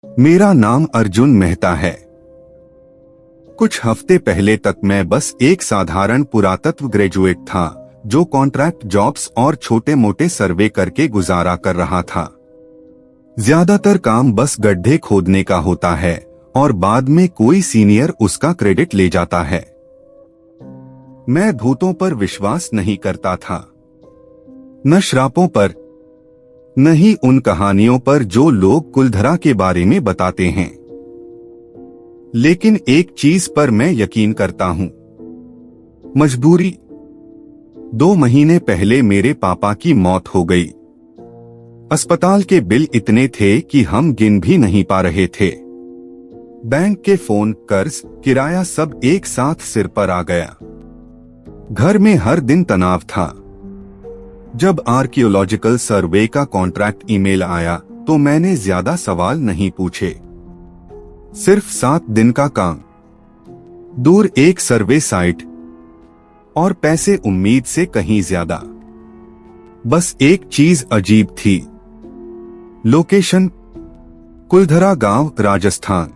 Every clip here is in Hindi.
मेरा नाम अर्जुन मेहता है। कुछ हफ्ते पहले तक मैं बस एक साधारण पुरातत्व ग्रेजुएट था जो कॉन्ट्रैक्ट जॉब्स और छोटे मोटे सर्वे करके गुजारा कर रहा था। ज्यादातर काम बस गड्ढे खोदने का होता है और बाद में कोई सीनियर उसका क्रेडिट ले जाता है। मैं भूतों पर विश्वास नहीं करता था, न श्रापों पर, न ही उन कहानियों पर जो लोग कुलधरा के बारे में बताते हैं। लेकिन एक चीज पर मैं यकीन करता हूं, मजबूरी। 2 महीने पहले मेरे पापा की मौत हो गई। अस्पताल के बिल इतने थे कि हम गिन भी नहीं पा रहे थे। बैंक के फोन, कर्ज, किराया सब एक साथ सिर पर आ गया। घर में हर दिन तनाव था। जब आर्कियोलॉजिकल सर्वे का कॉन्ट्रैक्ट ईमेल आया तो मैंने ज्यादा सवाल नहीं पूछे। सिर्फ 7 दिन का काम, दूर एक सर्वे साइट और पैसे उम्मीद से कहीं ज्यादा। बस एक चीज अजीब थी, लोकेशन, कुलधरा गांव, राजस्थान।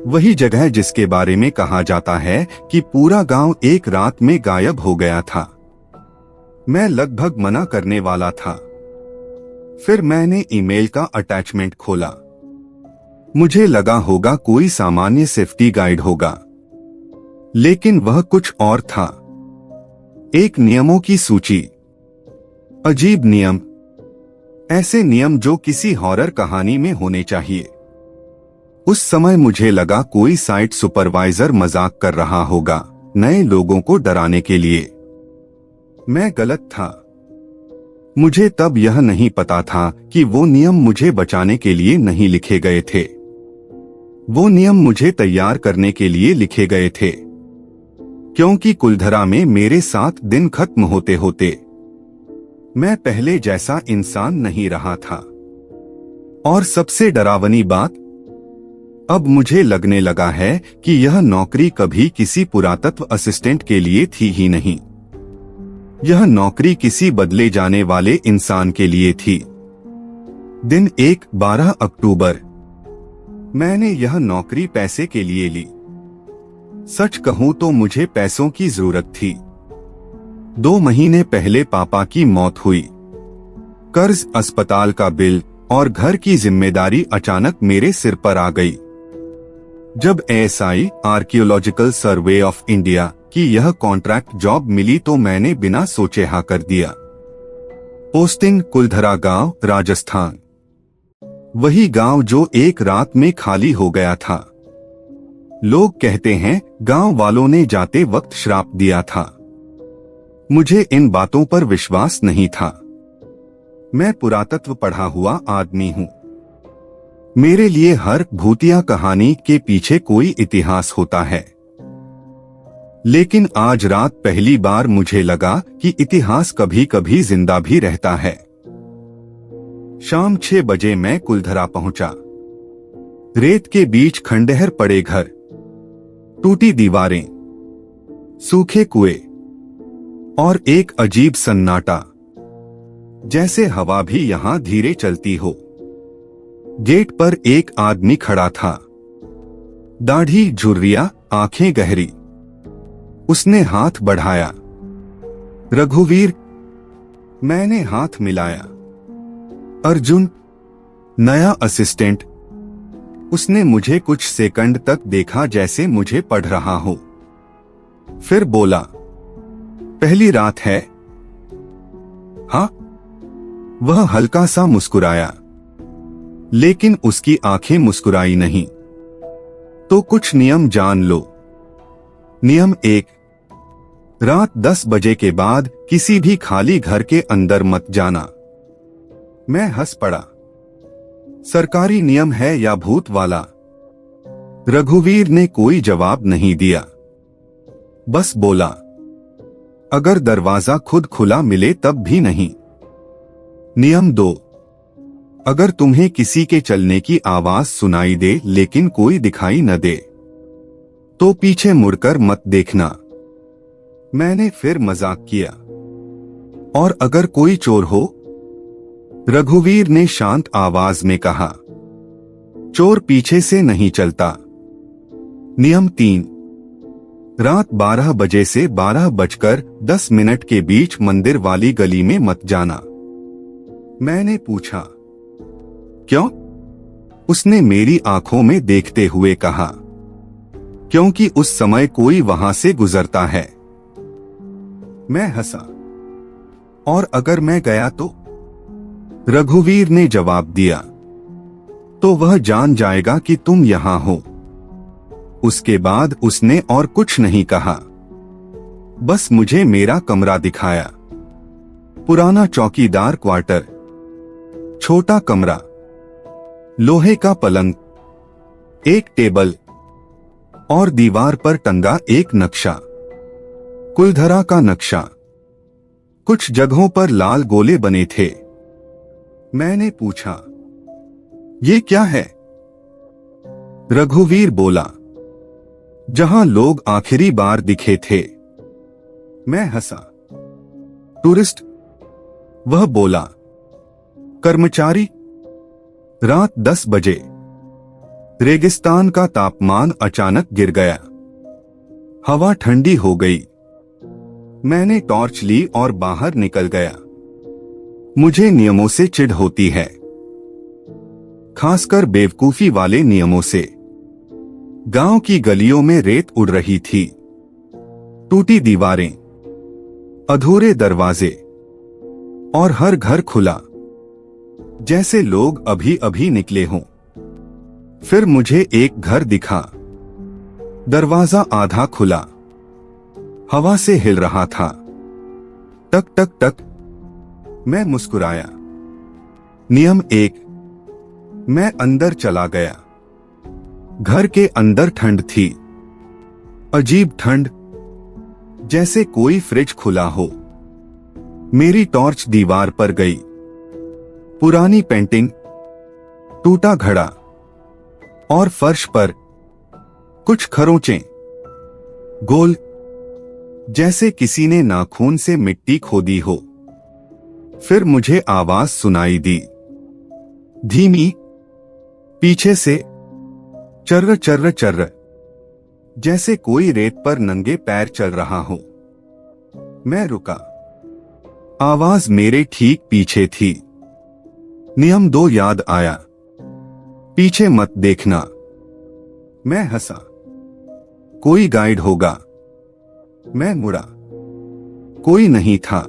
वही जगह जिसके बारे में कहा जाता है कि पूरा गांव एक रात में गायब हो गया था। मैं लगभग मना करने वाला था। फिर मैंने ईमेल का अटैचमेंट खोला। मुझे लगा होगा कोई सामान्य सेफ्टी गाइड होगा, लेकिन वह कुछ और था। एक नियमों की सूची। अजीब नियम, ऐसे नियम जो किसी हॉरर कहानी में होने चाहिए। उस समय मुझे लगा कोई साइट सुपरवाइजर मजाक कर रहा होगा, नए लोगों को डराने के लिए। मैं गलत था। मुझे तब यह नहीं पता था कि वो नियम मुझे बचाने के लिए नहीं लिखे गए थे। वो नियम मुझे तैयार करने के लिए लिखे गए थे, क्योंकि कुलधरा में मेरे 7 दिन खत्म होते होते मैं पहले जैसा इंसान नहीं रहा था। और सबसे डरावनी बात, अब मुझे लगने लगा है कि यह नौकरी कभी किसी पुरातत्व असिस्टेंट के लिए थी ही नहीं। यह नौकरी किसी बदले जाने वाले इंसान के लिए थी। दिन 1, 12 अक्टूबर। मैंने यह नौकरी पैसे के लिए ली। सच कहूं तो मुझे पैसों की जरूरत थी। 2 महीने पहले पापा की मौत हुई। कर्ज, अस्पताल का बिल और घर की जिम्मेदारी अचानक मेरे सिर पर आ गई। जब ASI, archaeological survey of India की यह कॉन्ट्रैक्ट जॉब मिली तो मैंने बिना सोचे हाँ कर दिया। पोस्टिंग, कुलधरा गांव, राजस्थान। वही गांव जो एक रात में खाली हो गया था। लोग कहते हैं गांव वालों ने जाते वक्त श्राप दिया था। मुझे इन बातों पर विश्वास नहीं था। मैं पुरातत्व पढ़ा हुआ आदमी हूं। मेरे लिए हर भूतिया कहानी के पीछे कोई इतिहास होता है। लेकिन आज रात पहली बार मुझे लगा कि इतिहास कभी कभी जिंदा भी रहता है। शाम 6 बजे मैं कुलधरा पहुंचा। रेत के बीच खंडहर पड़े घर, टूटी दीवारें, सूखे कुएं और एक अजीब सन्नाटा, जैसे हवा भी यहां धीरे चलती हो। गेट पर एक आदमी खड़ा था, दाढ़ी, झुर्रियां, आंखें गहरी। उसने हाथ बढ़ाया। रघुवीर। मैंने हाथ मिलाया। अर्जुन, नया असिस्टेंट। उसने मुझे कुछ सेकंड तक देखा जैसे मुझे पढ़ रहा हो। फिर बोला, पहली रात है? हाँ। वह हल्का सा मुस्कुराया, लेकिन उसकी आंखें मुस्कुराई नहीं। तो कुछ नियम जान लो। नियम 1, रात 10 बजे के बाद किसी भी खाली घर के अंदर मत जाना। मैं हंस पड़ा। सरकारी नियम है या भूत वाला? रघुवीर ने कोई जवाब नहीं दिया, बस बोला, अगर दरवाजा खुद खुला मिले तब भी नहीं। नियम 2, अगर तुम्हें किसी के चलने की आवाज सुनाई दे लेकिन कोई दिखाई न दे तो पीछे मुड़कर मत देखना। मैंने फिर मजाक किया, और अगर कोई चोर हो? रघुवीर ने शांत आवाज में कहा, चोर पीछे से नहीं चलता। नियम 3, रात 12 बजे से 12:10 के बीच मंदिर वाली गली में मत जाना। मैंने पूछा, क्यों? उसने मेरी आंखों में देखते हुए कहा, क्योंकि उस समय कोई वहां से गुजरता है। मैं हंसा, और अगर मैं गया तो? रघुवीर ने जवाब दिया, तो वह जान जाएगा कि तुम यहां हो। उसके बाद उसने और कुछ नहीं कहा, बस मुझे मेरा कमरा दिखाया। पुराना चौकीदार क्वार्टर, छोटा कमरा, लोहे का पलंग, एक टेबल और दीवार पर टंगा एक नक्शा, कुलधरा का नक्शा। कुछ जगहों पर लाल गोले बने थे। मैंने पूछा, ये क्या है? रघुवीर बोला, जहां लोग आखिरी बार दिखे थे। मैं हंसा। टूरिस्ट? वह बोला, कर्मचारी। रात 10 बजे रेगिस्तान का तापमान अचानक गिर गया। हवा ठंडी हो गई। मैंने टॉर्च ली और बाहर निकल गया। मुझे नियमों से चिढ़ होती है, खासकर बेवकूफी वाले नियमों से। गांव की गलियों में रेत उड़ रही थी। टूटी दीवारें, अधूरे दरवाजे और हर घर खुला, जैसे लोग अभी अभी निकले हों। फिर मुझे एक घर दिखा। दरवाजा आधा खुला, हवा से हिल रहा था। टक टक टक। मैं मुस्कुराया। नियम 1, मैं अंदर चला गया। घर के अंदर ठंड थी, अजीब ठंड, जैसे कोई फ्रिज खुला हो। मेरी टॉर्च दीवार पर गई। पुरानी पेंटिंग, टूटा घड़ा और फर्श पर कुछ खरोंचें, गोल, जैसे किसी ने नाखून से मिट्टी खोदी हो। फिर मुझे आवाज सुनाई दी, धीमी, पीछे से, चर्र चर्र चर्र, जैसे कोई रेत पर नंगे पैर चल रहा हो। मैं रुका। आवाज मेरे ठीक पीछे थी। नियम 2 याद आया, पीछे मत देखना। मैं हंसा। कोई गाइड होगा। मैं मुड़ा। कोई नहीं था,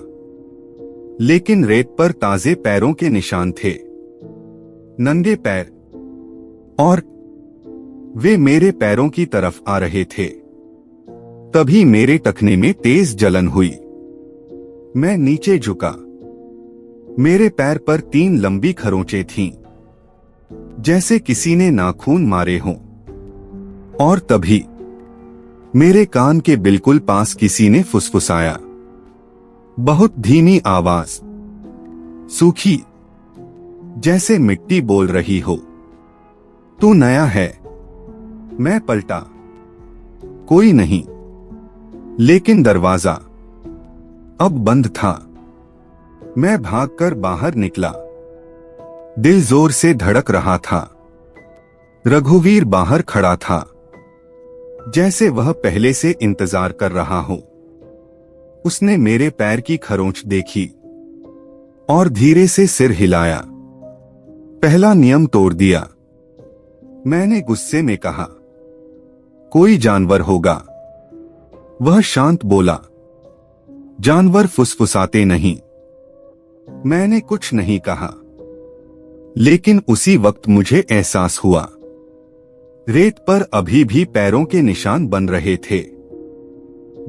लेकिन रेत पर ताजे पैरों के निशान थे। नंगे पैर, और वे मेरे पैरों की तरफ आ रहे थे। तभी मेरे टखने में तेज जलन हुई। मैं नीचे झुका। मेरे पैर पर 3 लंबी खरोंचें थीं, जैसे किसी ने नाखून मारे हों। और तभी मेरे कान के बिल्कुल पास किसी ने फुसफुसाया, बहुत धीमी आवाज, सूखी, जैसे मिट्टी बोल रही हो, तू नया है। मैं पलटा। कोई नहीं, लेकिन दरवाजा अब बंद था। मैं भागकर बाहर निकला। दिल जोर से धड़क रहा था। रघुवीर बाहर खड़ा था, जैसे वह पहले से इंतजार कर रहा हो। उसने मेरे पैर की खरोंच देखी और धीरे से सिर हिलाया। पहला नियम तोड़ दिया। मैंने गुस्से में कहा, कोई जानवर होगा। वह शांत बोला, जानवर फुसफुसाते नहीं। मैंने कुछ नहीं कहा, लेकिन उसी वक्त मुझे एहसास हुआ, रेत पर अभी भी पैरों के निशान बन रहे थे,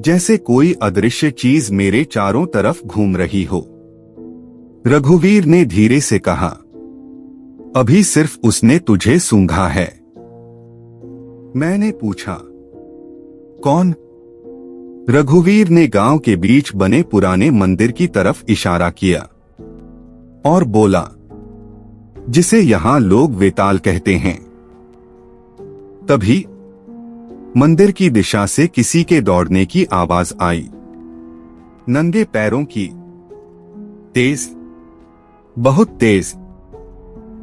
जैसे कोई अदृश्य चीज मेरे चारों तरफ घूम रही हो। रघुवीर ने धीरे से कहा, अभी सिर्फ उसने तुझे सूंघा है। मैंने पूछा, कौन? रघुवीर ने गांव के बीच बने पुराने मंदिर की तरफ इशारा किया और बोला, जिसे यहां लोग वेताल कहते हैं। तभी मंदिर की दिशा से किसी के दौड़ने की आवाज आई, नंगे पैरों की, तेज, बहुत तेज।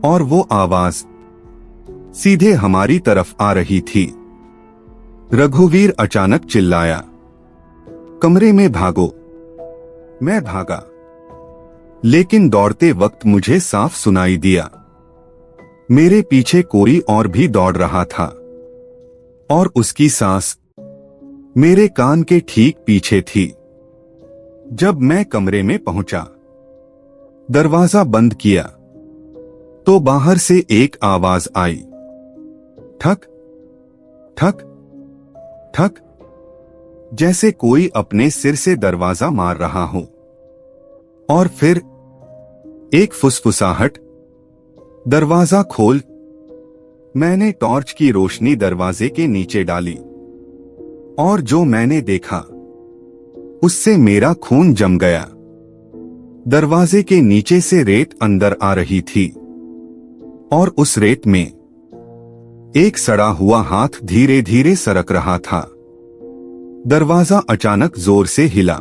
और वो आवाज सीधे हमारी तरफ आ रही थी। रघुवीर अचानक चिल्लाया, कमरे में भागो। मैं भागा, लेकिन दौड़ते वक्त मुझे साफ सुनाई दिया मेरे पीछे कोई और भी दौड़ रहा था और उसकी सांस मेरे कान के ठीक पीछे थी। जब मैं कमरे में पहुंचा, दरवाजा बंद किया तो बाहर से एक आवाज आई, ठक ठक ठक, जैसे कोई अपने सिर से दरवाजा मार रहा हो। और फिर एक फुसफुसाहट, दरवाजा खोल। मैंने टॉर्च की रोशनी दरवाजे के नीचे डाली और जो मैंने देखा उससे मेरा खून जम गया। दरवाजे के नीचे से रेत अंदर आ रही थी और उस रेत में एक सड़ा हुआ हाथ धीरे धीरे सरक रहा था। दरवाजा अचानक जोर से हिला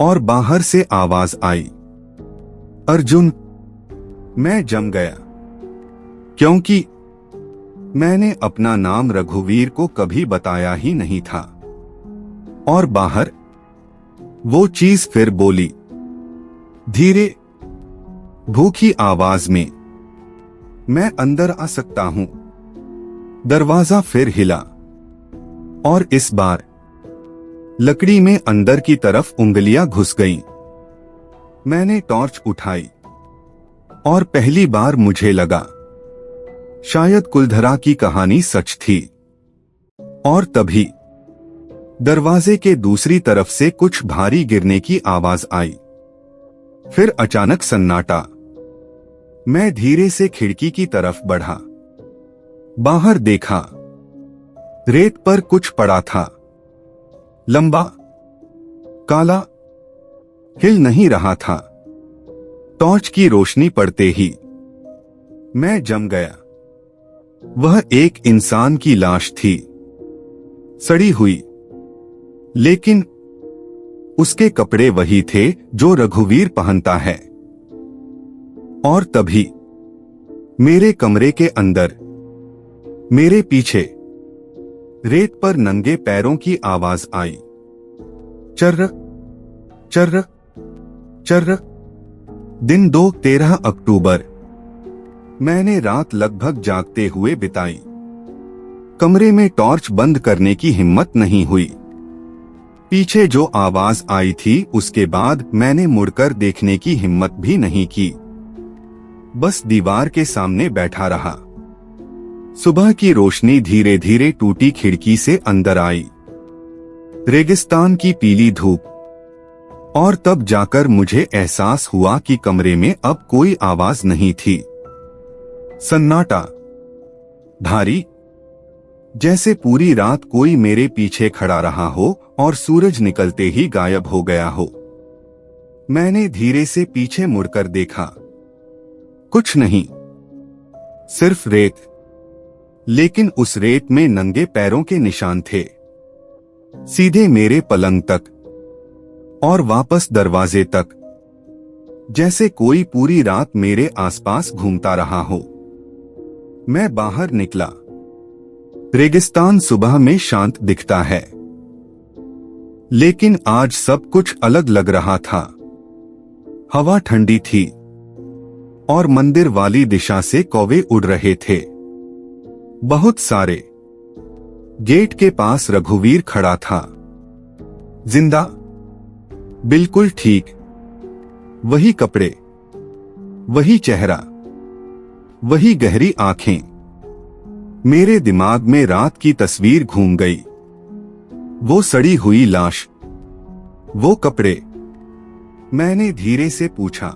और बाहर से आवाज आई, अर्जुन। मैं जम गया, क्योंकि मैंने अपना नाम रघुवीर को कभी बताया ही नहीं था। और बाहर वो चीज फिर बोली, धीरे भूखी आवाज में, मैं अंदर आ सकता हूं। दरवाजा फिर हिला और इस बार लकड़ी में अंदर की तरफ उंगलियां घुस गईं। मैंने टॉर्च उठाई और पहली बार मुझे लगा शायद कुलधरा की कहानी सच थी। और तभी दरवाजे के दूसरी तरफ से कुछ भारी गिरने की आवाज आई। फिर अचानक सन्नाटा। मैं धीरे से खिड़की की तरफ बढ़ा। बाहर देखा, रेत पर कुछ पड़ा था, लंबा, काला, हिल नहीं रहा था। टॉर्च की रोशनी पड़ते ही मैं जम गया। वह एक इंसान की लाश थी, सड़ी हुई, लेकिन उसके कपड़े वही थे जो रघुवीर पहनता है। और तभी मेरे कमरे के अंदर, मेरे पीछे, रेत पर नंगे पैरों की आवाज आई, चर्र चर्र चर्र। दिन 13 अक्टूबर। मैंने रात लगभग जागते हुए बिताई। कमरे में टॉर्च बंद करने की हिम्मत नहीं हुई। पीछे जो आवाज आई थी उसके बाद मैंने मुड़कर देखने की हिम्मत भी नहीं की। बस दीवार के सामने बैठा रहा। सुबह की रोशनी धीरे धीरे टूटी खिड़की से अंदर आई, रेगिस्तान की पीली धूप। और तब जाकर मुझे एहसास हुआ कि कमरे में अब कोई आवाज नहीं थी। सन्नाटा, भारी, जैसे पूरी रात कोई मेरे पीछे खड़ा रहा हो और सूरज निकलते ही गायब हो गया हो। मैंने धीरे से पीछे मुड़कर देखा। कुछ नहीं, सिर्फ रेत। लेकिन उस रेत में नंगे पैरों के निशान थे, सीधे मेरे पलंग तक और वापस दरवाजे तक, जैसे कोई पूरी रात मेरे आसपास घूमता रहा हो। मैं बाहर निकला। रेगिस्तान सुबह में शांत दिखता है, लेकिन आज सब कुछ अलग लग रहा था। हवा ठंडी थी और मंदिर वाली दिशा से कौवे उड़ रहे थे, बहुत सारे। गेट के पास रघुवीर खड़ा था, जिंदा, बिल्कुल ठीक। वही कपड़े, वही चेहरा, वही गहरी आंखें। मेरे दिमाग में रात की तस्वीर घूम गई। वो सड़ी हुई लाश, वो कपड़े। मैंने धीरे से पूछा,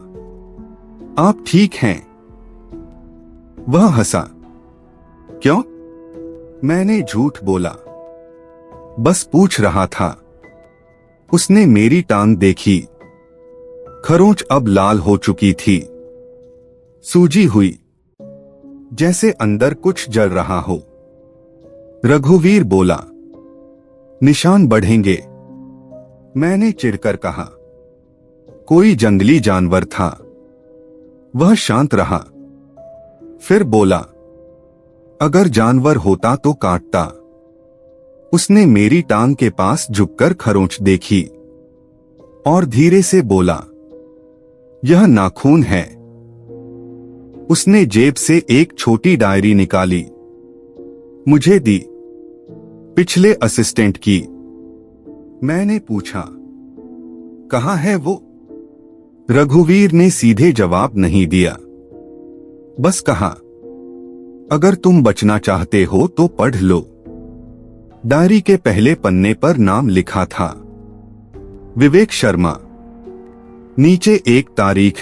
आप ठीक हैं? वह हंसा। क्यों? मैंने झूठ बोला, बस पूछ रहा था। उसने मेरी टांग देखी। खरोंच अब लाल हो चुकी थी, सूजी हुई, जैसे अंदर कुछ जल रहा हो। रघुवीर बोला, निशान बढ़ेंगे। मैंने चिढ़कर कहा, कोई जंगली जानवर था। वह शांत रहा, फिर बोला, अगर जानवर होता तो काटता। उसने मेरी टांग के पास झुककर खरोंच देखी और धीरे से बोला, यह नाखून है। उसने जेब से एक छोटी डायरी निकाली, मुझे दी। पिछले असिस्टेंट की। मैंने पूछा, कहाँ है वो? रघुवीर ने सीधे जवाब नहीं दिया, बस कहा, अगर तुम बचना चाहते हो तो पढ़ लो। डायरी के पहले पन्ने पर नाम लिखा था, विवेक शर्मा। नीचे एक तारीख,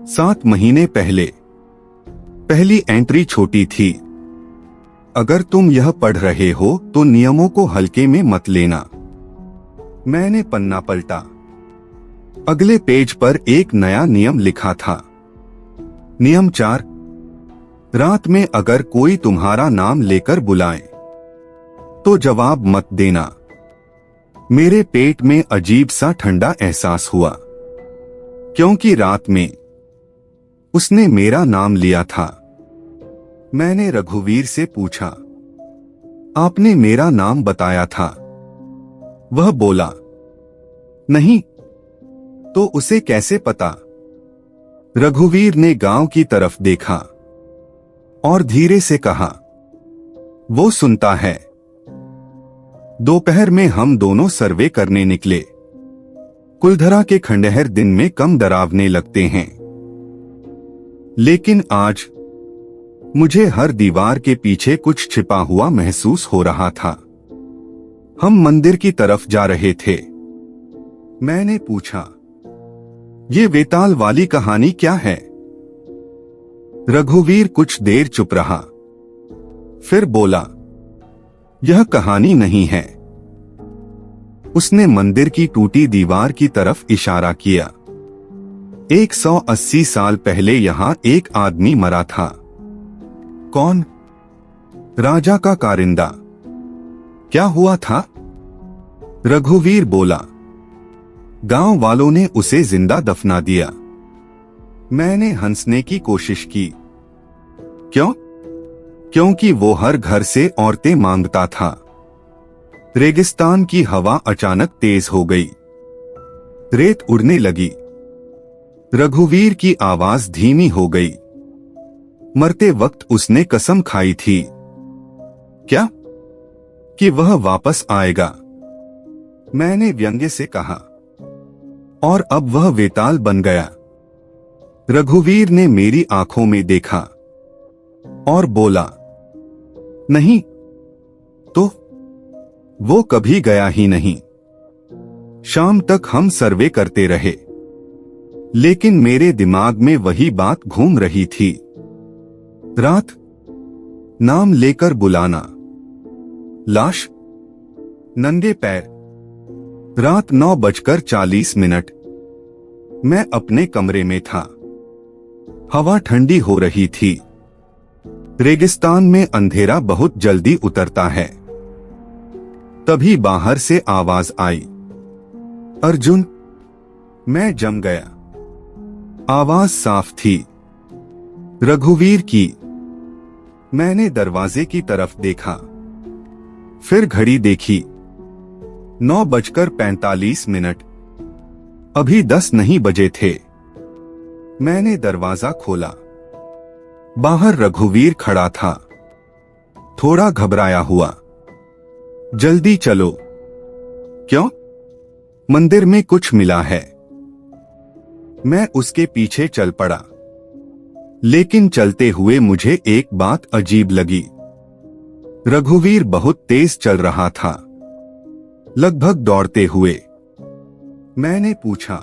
7 महीने पहले। पहली एंट्री छोटी थी, अगर तुम यह पढ़ रहे हो तो नियमों को हल्के में मत लेना। मैंने पन्ना पलटा। अगले पेज पर एक नया नियम लिखा था, नियम 4, रात में अगर कोई तुम्हारा नाम लेकर बुलाए तो जवाब मत देना। मेरे पेट में अजीब सा ठंडा एहसास हुआ, क्योंकि रात में उसने मेरा नाम लिया था। मैंने रघुवीर से पूछा, आपने मेरा नाम बताया था? वह बोला, नहीं। तो उसे कैसे पता? रघुवीर ने गांव की तरफ देखा और धीरे से कहा, वो सुनता है। दोपहर में हम दोनों सर्वे करने निकले। कुलधरा के खंडहर दिन में कम डरावने लगते हैं, लेकिन आज मुझे हर दीवार के पीछे कुछ छिपा हुआ महसूस हो रहा था। हम मंदिर की तरफ जा रहे थे। मैंने पूछा, ये वेताल वाली कहानी क्या है? रघुवीर कुछ देर चुप रहा, फिर बोला, यह कहानी नहीं है। उसने मंदिर की टूटी दीवार की तरफ इशारा किया। 180 साल पहले यहां एक आदमी मरा था। कौन? राजा का कारिंदा। क्या हुआ था? रघुवीर बोला, गांव वालों ने उसे जिंदा दफना दिया। मैंने हंसने की कोशिश की। क्यों? क्योंकि वो हर घर से औरतें मांगता था। रेगिस्तान की हवा अचानक तेज हो गई, रेत उड़ने लगी। रघुवीर की आवाज धीमी हो गई। मरते वक्त उसने कसम खाई थी। क्या? कि वह वापस आएगा। मैंने व्यंग्य से कहा, और अब वह वेताल बन गया। रघुवीर ने मेरी आंखों में देखा और बोला, नहीं। तो वो कभी गया ही नहीं। शाम तक हम सर्वे करते रहे, लेकिन मेरे दिमाग में वही बात घूम रही थी। रात, नाम लेकर बुलाना, लाश, नंगे पैर। रात 9:40। मैं अपने कमरे में था। हवा ठंडी हो रही थी। रेगिस्तान में अंधेरा बहुत जल्दी उतरता है। तभी बाहर से आवाज आई, अर्जुन। मैं जम गया। आवाज साफ थी, रघुवीर की। मैंने दरवाजे की तरफ देखा, फिर घड़ी देखी, 9:45। अभी 10 नहीं बजे थे। मैंने दरवाजा खोला। बाहर रघुवीर खड़ा था, थोड़ा घबराया हुआ। जल्दी चलो। क्यों? मंदिर में कुछ मिला है। मैं उसके पीछे चल पड़ा, लेकिन चलते हुए मुझे एक बात अजीब लगी। रघुवीर बहुत तेज चल रहा था, लगभग दौड़ते हुए। मैंने पूछा,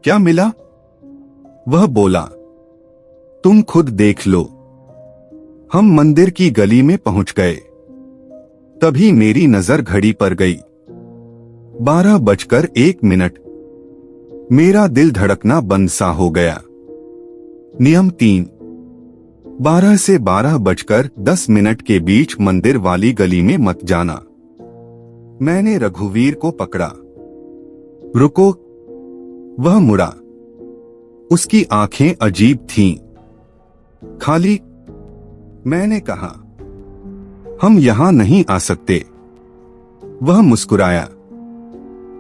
क्या मिला? वह बोला, तुम खुद देख लो। हम मंदिर की गली में पहुंच गए। तभी मेरी नजर घड़ी पर गई, 12:01। मेरा दिल धड़कना बंद सा हो गया। नियम 3, 12 से 12:10 के बीच मंदिर वाली गली में मत जाना। मैंने रघुवीर को पकड़ा। रुको। वह मुड़ा। उसकी आंखें अजीब थीं, खाली। मैंने कहा, हम यहां नहीं आ सकते। वह मुस्कुराया,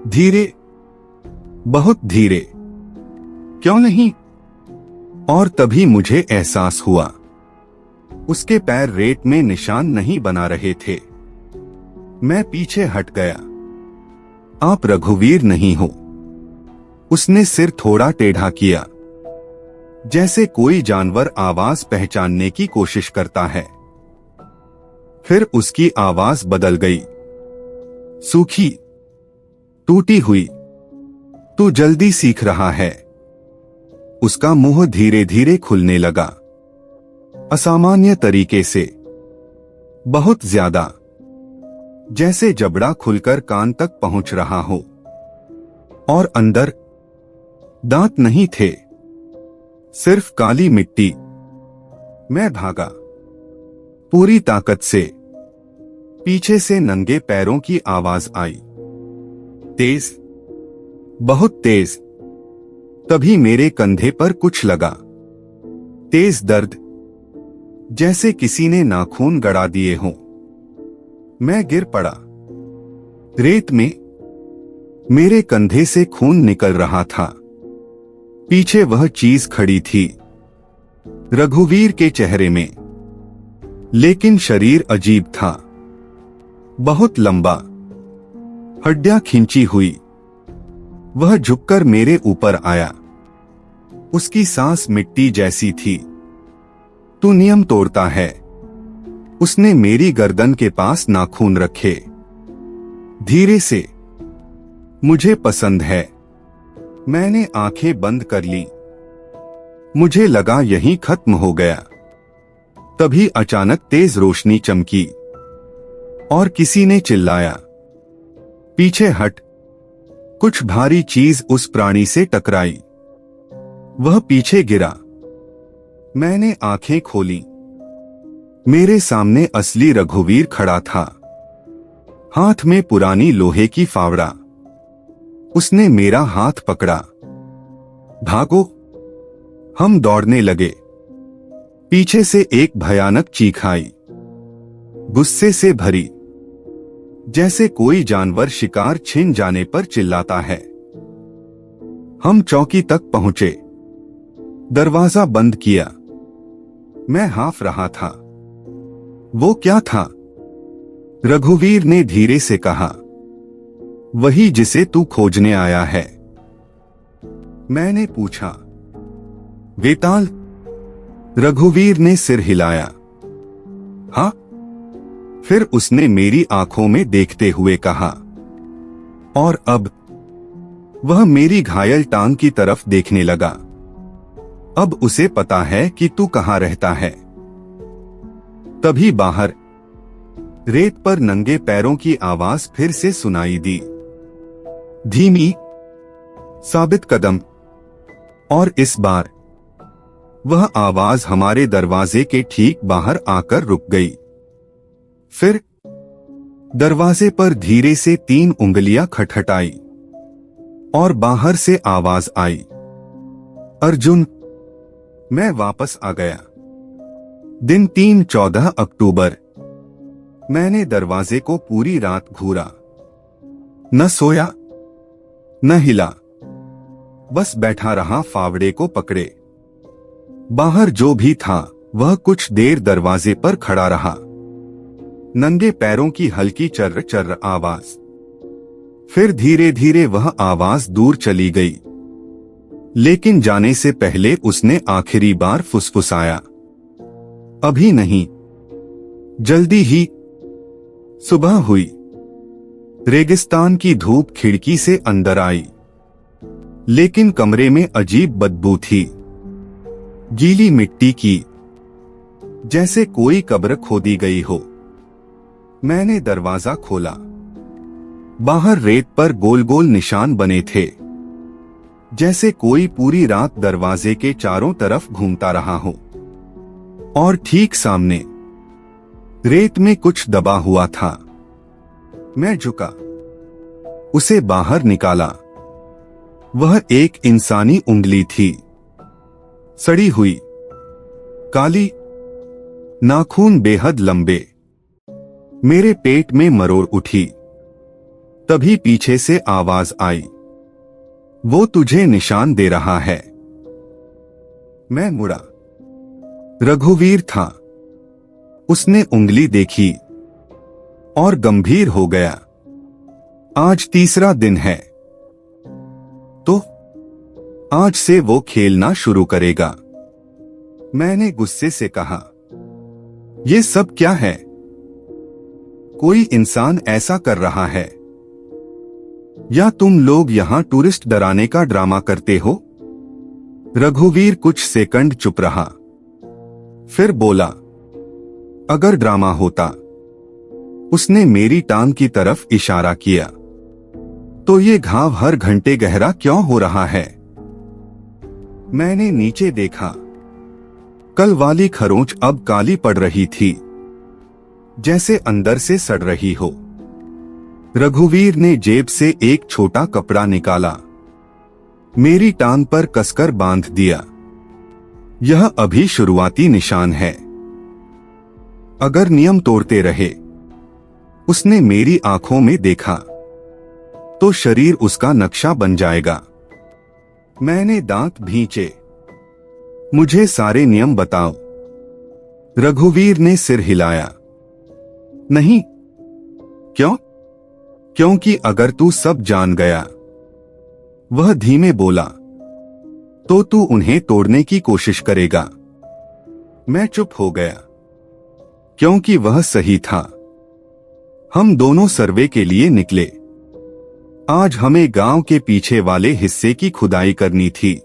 धीरे, बहुत धीरे। क्यों नहीं? और तभी मुझे एहसास हुआ, उसके पैर रेत में निशान नहीं बना रहे थे। मैं पीछे हट गया। आप रघुवीर नहीं हो। उसने सिर थोड़ा टेढ़ा किया, जैसे कोई जानवर आवाज पहचानने की कोशिश करता है। फिर उसकी आवाज बदल गई, सूखी, टूटी हुई। तू जल्दी सीख रहा है। उसका मुंह धीरे धीरे खुलने लगा, असामान्य तरीके से, बहुत ज्यादा, जैसे जबड़ा खुलकर कान तक पहुंच रहा हो। और अंदर दांत नहीं थे, सिर्फ काली मिट्टी। मैं भागा, पूरी ताकत से। पीछे से नंगे पैरों की आवाज आई, तेज, बहुत तेज। तभी मेरे कंधे पर कुछ लगा, तेज दर्द, जैसे किसी ने नाखून गड़ा दिए हों। मैं गिर पड़ा रेत में। मेरे कंधे से खून निकल रहा था। पीछे वह चीज खड़ी थी, रघुवीर के चेहरे में, लेकिन शरीर अजीब था, बहुत लंबा, हड्डियां खींची हुई। वह झुककर मेरे ऊपर आया। उसकी सांस मिट्टी जैसी थी। तू नियम तोड़ता है। उसने मेरी गर्दन के पास नाखून रखे, धीरे से। मुझे पसंद है। मैंने आंखें बंद कर ली। मुझे लगा यहीं खत्म हो गया। तभी अचानक तेज रोशनी चमकी और किसी ने चिल्लाया, पीछे हट। कुछ भारी चीज उस प्राणी से टकराई। वह पीछे गिरा। मैंने आंखें खोली। मेरे सामने असली रघुवीर खड़ा था, हाथ में पुरानी लोहे की फावड़ा। उसने मेरा हाथ पकड़ा। भागो। हम दौड़ने लगे। पीछे से एक भयानक चीख आई, गुस्से से भरी, जैसे कोई जानवर शिकार छिन जाने पर चिल्लाता है। हम चौकी तक पहुंचे। दरवाजा बंद किया। मैं हाँफ रहा था। वो क्या था? रघुवीर ने धीरे से कहा, वही जिसे तू खोजने आया है। मैंने पूछा, वेताल? रघुवीर ने सिर हिलाया। हाँ। फिर उसने मेरी आंखों में देखते हुए कहा, और अब? वह मेरी घायल टांग की तरफ देखने लगा। अब उसे पता है कि तू कहां रहता है। तभी बाहर रेत पर नंगे पैरों की आवाज फिर से सुनाई दी, धीमी, साबित कदम। और इस बार वह आवाज हमारे दरवाजे के ठीक बाहर आकर रुक गई। फिर दरवाजे पर धीरे से 3 उंगलियां खटखटाई और बाहर से आवाज आई, अर्जुन। मैं वापस आ गया। दिन 14 अक्टूबर। मैंने दरवाजे को पूरी रात घूरा, न सोया न हिला, बस बैठा रहा फावड़े को पकड़े। बाहर जो भी था वह कुछ देर दरवाजे पर खड़ा रहा। नंगे पैरों की हल्की चर्र चर्र आवाज। फिर धीरे धीरे वह आवाज दूर चली गई। लेकिन जाने से पहले उसने आखिरी बार फुसफुसाया, अभी नहीं, जल्दी ही। सुबह हुई। रेगिस्तान की धूप खिड़की से अंदर आई, लेकिन कमरे में अजीब बदबू थी, गीली मिट्टी की, जैसे कोई कब्र खोदी गई हो। मैंने दरवाजा खोला। बाहर रेत पर गोल गोल निशान बने थे, जैसे कोई पूरी रात दरवाजे के चारों तरफ घूमता रहा हो। और ठीक सामने रेत में कुछ दबा हुआ था। मैं झुका, उसे बाहर निकाला। वह एक इंसानी उंगली थी, सड़ी हुई, काली, नाखून बेहद लंबे। मेरे पेट में मरोड़ उठी। तभी पीछे से आवाज आई, वो तुझे निशान दे रहा है। मैं मुड़ा। रघुवीर था। उसने उंगली देखी और गंभीर हो गया। आज तीसरा दिन है। तो आज से वो खेलना शुरू करेगा। मैंने गुस्से से कहा, ये सब क्या है? कोई इंसान ऐसा कर रहा है या तुम लोग यहां टूरिस्ट डराने का ड्रामा करते हो? रघुवीर कुछ सेकंड चुप रहा, फिर बोला, अगर ड्रामा होता, उसने मेरी टांग की तरफ इशारा किया, तो ये घाव हर घंटे गहरा क्यों हो रहा है? मैंने नीचे देखा। कल वाली खरोंच अब काली पड़ रही थी, जैसे अंदर से सड़ रही हो। रघुवीर ने जेब से एक छोटा कपड़ा निकाला, मेरी टांग पर कसकर बांध दिया। यह अभी शुरुआती निशान है। अगर नियम तोड़ते रहे, उसने मेरी आंखों में देखा, तो शरीर उसका नक्शा बन जाएगा। मैंने दांत भींचे। मुझे सारे नियम बताओ। रघुवीर ने सिर हिलाया। नहीं। क्यों? क्योंकि अगर तू सब जान गया, वह धीमे बोला, तो तू उन्हें तोड़ने की कोशिश करेगा। मैं चुप हो गया, क्योंकि वह सही था। हम दोनों सर्वे के लिए निकले। आज हमें गांव के पीछे वाले हिस्से की खुदाई करनी थी।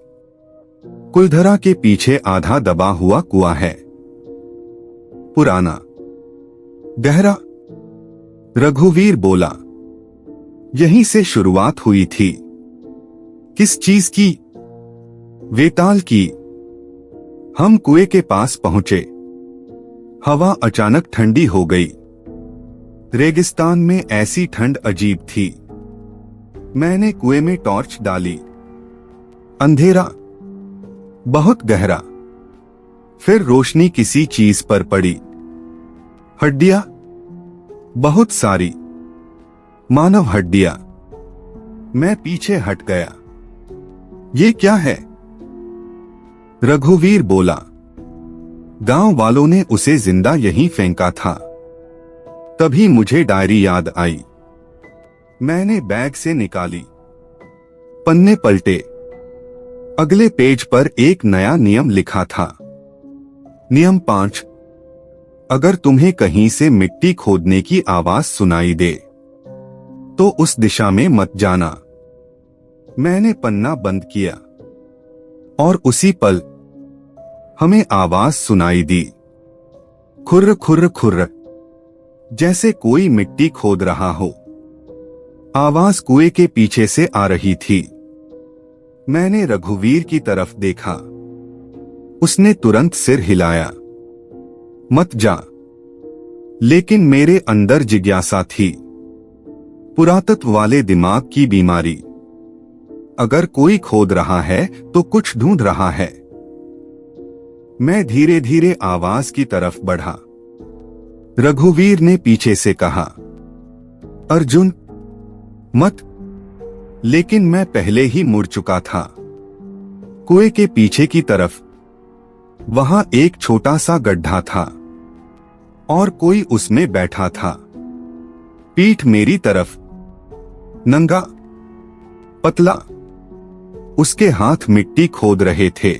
कुलधरा के पीछे आधा दबा हुआ कुआं है, पुराना, गहरा। रघुवीर बोला, यहीं से शुरुआत हुई थी। किस चीज की? वेताल की। हम कुएं के पास पहुंचे। हवा अचानक ठंडी हो गई। रेगिस्तान में ऐसी ठंड अजीब थी। मैंने कुएं में टॉर्च डाली। अंधेरा, बहुत गहरा। फिर रोशनी किसी चीज पर पड़ी। हड्डियां, बहुत सारी, मानव हड्डियां। मैं पीछे हट गया। ये क्या है? रघुवीर बोला, गांव वालों ने उसे जिंदा यहीं फेंका था। तभी मुझे डायरी याद आई। मैंने बैग से निकाली, पन्ने पलटे। अगले पेज पर एक नया नियम लिखा था। नियम 5, अगर तुम्हें कहीं से मिट्टी खोदने की आवाज सुनाई दे, तो उस दिशा में मत जाना। मैंने पन्ना बंद किया और उसी पल हमें आवाज सुनाई दी। खुर्र खुर्र खुर्र, जैसे कोई मिट्टी खोद रहा हो। आवाज कुएं के पीछे से आ रही थी। मैंने रघुवीर की तरफ देखा। उसने तुरंत सिर हिलाया, मत जा। लेकिन मेरे अंदर जिज्ञासा थी, पुरातत्व वाले दिमाग की बीमारी। अगर कोई खोद रहा है तो कुछ ढूंढ रहा है। मैं धीरे धीरे आवाज की तरफ बढ़ा। रघुवीर ने पीछे से कहा, अर्जुन, मत। लेकिन मैं पहले ही मुड़ चुका था। कुएं के पीछे की तरफ। वहां एक छोटा सा गड्ढा था और कोई उसमें बैठा था, पीठ मेरी तरफ, नंगा, पतला। उसके हाथ मिट्टी खोद रहे थे,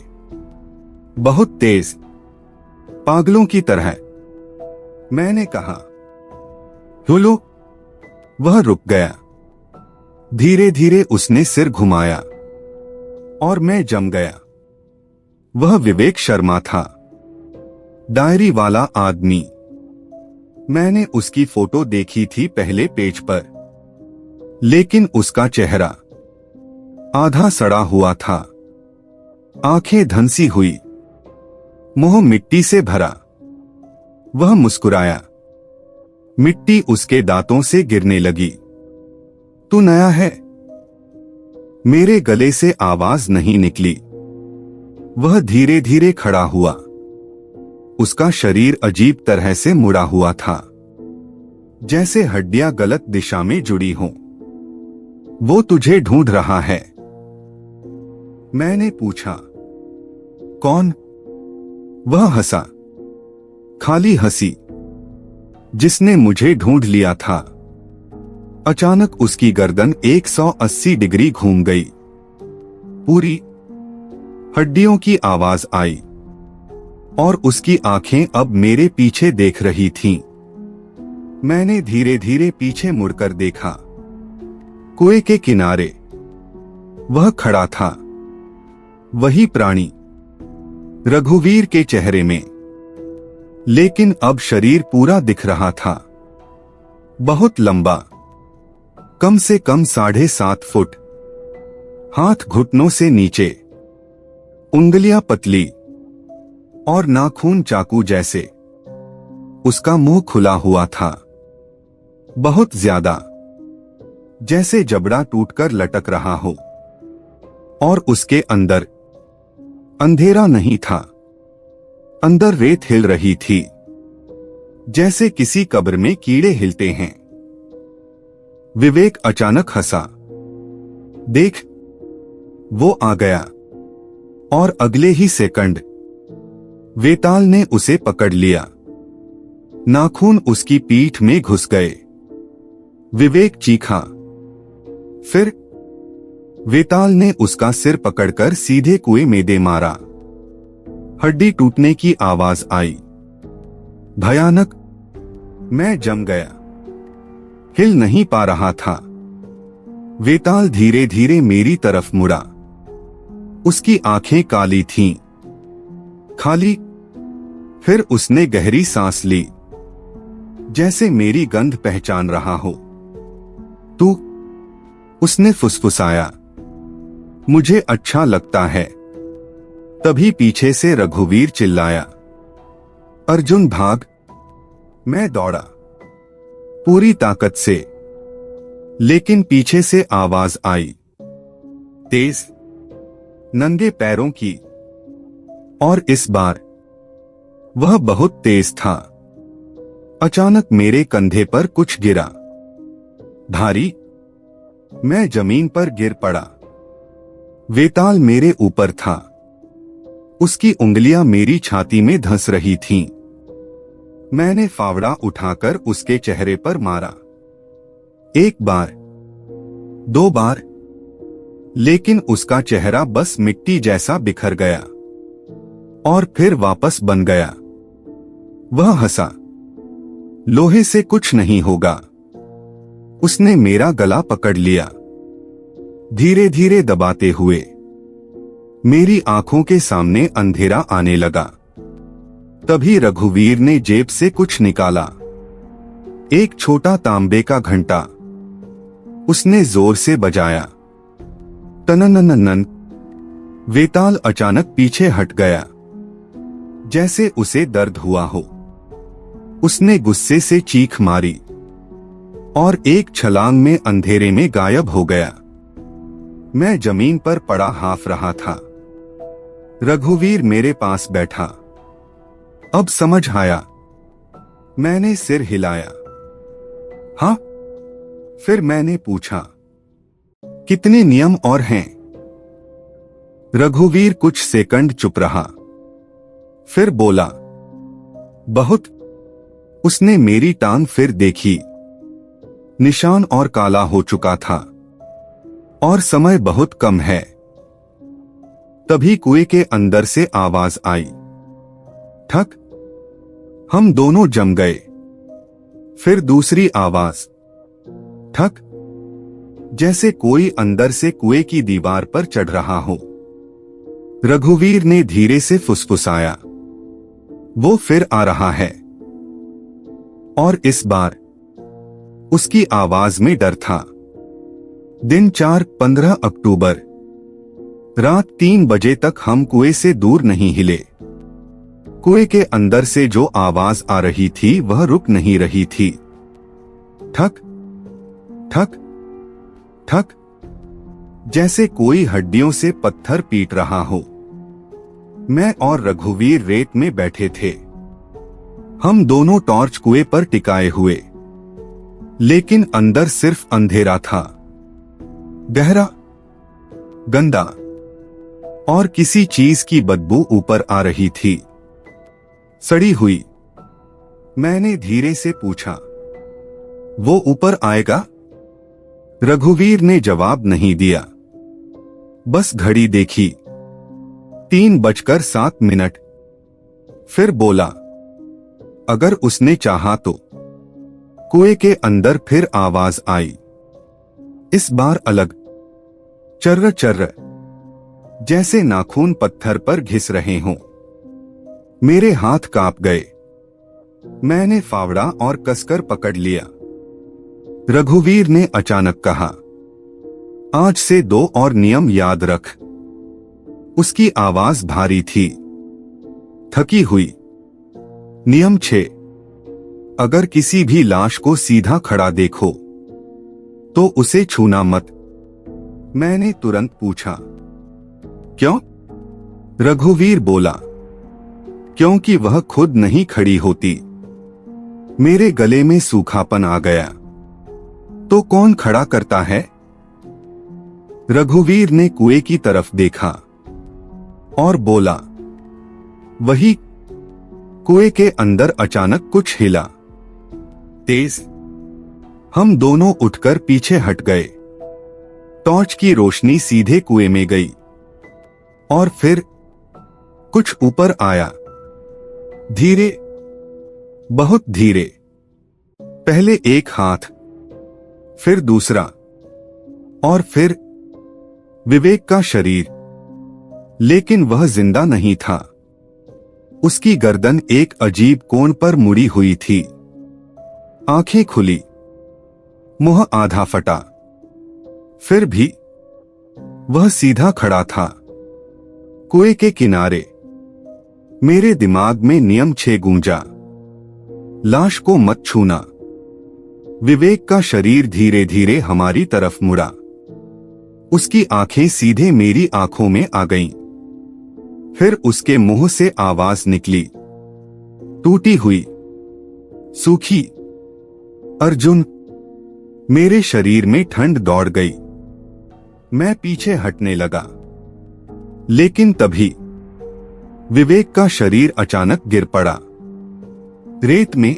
बहुत तेज, पागलों की तरह। मैंने कहा, हुलो। वह रुक गया। धीरे धीरे उसने सिर घुमाया और मैं जम गया। वह विवेक शर्मा था, डायरी वाला आदमी। मैंने उसकी फोटो देखी थी पहले पेज पर, लेकिन उसका चेहरा आधा सड़ा हुआ था, आंखें धंसी हुई, मुंह मिट्टी से भरा। वह मुस्कुराया। मिट्टी उसके दांतों से गिरने लगी। तू नया है? मेरे गले से आवाज नहीं निकली। वह धीरे धीरे खड़ा हुआ। उसका शरीर अजीब तरह से मुड़ा हुआ था, जैसे हड्डियां गलत दिशा में जुड़ी हों। वो तुझे ढूंढ रहा है, मैंने पूछा। कौन? वह हंसा, खाली हंसी, जिसने मुझे ढूंढ लिया था। अचानक उसकी गर्दन 180 डिग्री घूम गई। पूरी हड्डियों की आवाज आई और उसकी आंखें अब मेरे पीछे देख रही थीं। मैंने धीरे धीरे पीछे मुड़कर देखा। कुएं के किनारे वह खड़ा था, वही प्राणी, रघुवीर के चेहरे में, लेकिन अब शरीर पूरा दिख रहा था। बहुत लंबा, कम से कम 7.5 फुट, हाथ घुटनों से नीचे, उंगलियां पतली और नाखून चाकू जैसे। उसका मुंह खुला हुआ था, बहुत ज्यादा, जैसे जबड़ा टूटकर लटक रहा हो। और उसके अंदर अंधेरा नहीं था, अंदर रेत हिल रही थी, जैसे किसी कब्र में कीड़े हिलते हैं। विवेक अचानक हंसा। देख, वो आ गया। और अगले ही सेकंड वेताल ने उसे पकड़ लिया। नाखून उसकी पीठ में घुस गए। विवेक चीखा। फिर वेताल ने उसका सिर पकड़कर सीधे कुएं में दे मारा। हड्डी टूटने की आवाज आई, भयानक। मैं जम गया, हिल नहीं पा रहा था। वेताल धीरे धीरे मेरी तरफ मुड़ा। उसकी आंखें काली थीं, खाली। फिर उसने गहरी सांस ली, जैसे मेरी गंध पहचान रहा हो। तू? उसने फुसफुसाया। मुझे अच्छा लगता है। तभी पीछे से रघुवीर चिल्लाया, अर्जुन भाग। मैं दौड़ा पूरी ताकत से, लेकिन पीछे से आवाज आई, तेज, नंगे पैरों की। और इस बार वह बहुत तेज था। अचानक मेरे कंधे पर कुछ गिरा, भारी। मैं जमीन पर गिर पड़ा। वेताल मेरे ऊपर था। उसकी उंगलियां मेरी छाती में धंस रही थीं। मैंने फावड़ा उठाकर उसके चेहरे पर मारा। 1 बार, 2 बार, लेकिन उसका चेहरा बस मिट्टी जैसा बिखर गया और फिर वापस बन गया। वह हंसा, लोहे से कुछ नहीं होगा। उसने मेरा गला पकड़ लिया, धीरे धीरे दबाते हुए। मेरी आंखों के सामने अंधेरा आने लगा। तभी रघुवीर ने जेब से कुछ निकाला, एक छोटा तांबे का घंटा। उसने जोर से बजाया, तननननन। वेताल अचानक पीछे हट गया, जैसे उसे दर्द हुआ हो। उसने गुस्से से चीख मारी और एक छलांग में अंधेरे में गायब हो गया। मैं जमीन पर पड़ा हाफ रहा था। रघुवीर मेरे पास बैठा। अब समझ आया। मैंने सिर हिलाया। हाँ? फिर मैंने पूछा, कितने नियम और हैं? रघुवीर कुछ सेकंड चुप रहा, फिर बोला, बहुत। उसने मेरी टांग फिर देखी। निशान और काला हो चुका था और समय बहुत कम है। तभी कुएं के अंदर से आवाज आई, ठक। हम दोनों जम गए। फिर दूसरी आवाज, ठक, जैसे कोई अंदर से कुएं की दीवार पर चढ़ रहा हो। रघुवीर ने धीरे से फुसफुसाया, वो फिर आ रहा है। और इस बार उसकी आवाज में डर था। दिन 15 अक्टूबर, रात 3 बजे तक हम कुएं से दूर नहीं हिले। कुएं के अंदर से जो आवाज आ रही थी वह रुक नहीं रही थी। ठक ठक ठक, जैसे कोई हड्डियों से पत्थर पीट रहा हो। मैं और रघुवीर रेत में बैठे थे। हम दोनों टॉर्च कुएं पर टिकाए हुए, लेकिन अंदर सिर्फ अंधेरा था, गहरा, गंदा, और किसी चीज की बदबू ऊपर आ रही थी, सड़ी हुई। मैंने धीरे से पूछा, वो ऊपर आएगा? रघुवीर ने जवाब नहीं दिया, बस घड़ी देखी, 3:07। फिर बोला, अगर उसने चाहा तो। कुएं के अंदर फिर आवाज आई, इस बार अलग, चर्र चर्र, जैसे नाखून पत्थर पर घिस रहे हों। मेरे हाथ कांप गए। मैंने फावड़ा और कसकर पकड़ लिया। रघुवीर ने अचानक कहा, आज से 2 और नियम याद रख। उसकी आवाज भारी थी, थकी हुई। नियम 6, अगर किसी भी लाश को सीधा खड़ा देखो तो उसे छूना मत। मैंने तुरंत पूछा, क्यों? रघुवीर बोला, क्योंकि वह खुद नहीं खड़ी होती। मेरे गले में सूखापन आ गया। तो कौन खड़ा करता है? रघुवीर ने कुएं की तरफ देखा और बोला, वही। कुएं के अंदर अचानक कुछ हिला, तेज। हम दोनों उठकर पीछे हट गए। टॉर्च की रोशनी सीधे कुएं में गई और फिर कुछ ऊपर आया, धीरे, बहुत धीरे। पहले एक हाथ, फिर दूसरा, और फिर विवेक का शरीर। लेकिन वह जिंदा नहीं था। उसकी गर्दन एक अजीब कोण पर मुड़ी हुई थी, आंखें खुली, मुंह आधा फटा। फिर भी वह सीधा खड़ा था, कुएं के किनारे। मेरे दिमाग में नियम 6 गूंजा, लाश को मत छूना। विवेक का शरीर धीरे धीरे हमारी तरफ मुड़ा। उसकी आंखें सीधे मेरी आंखों में आ गईं। फिर उसके मुंह से आवाज निकली, टूटी हुई, सूखी, अर्जुन। मेरे शरीर में ठंड दौड़ गई। मैं पीछे हटने लगा, लेकिन तभी विवेक का शरीर अचानक गिर पड़ा, रेत में,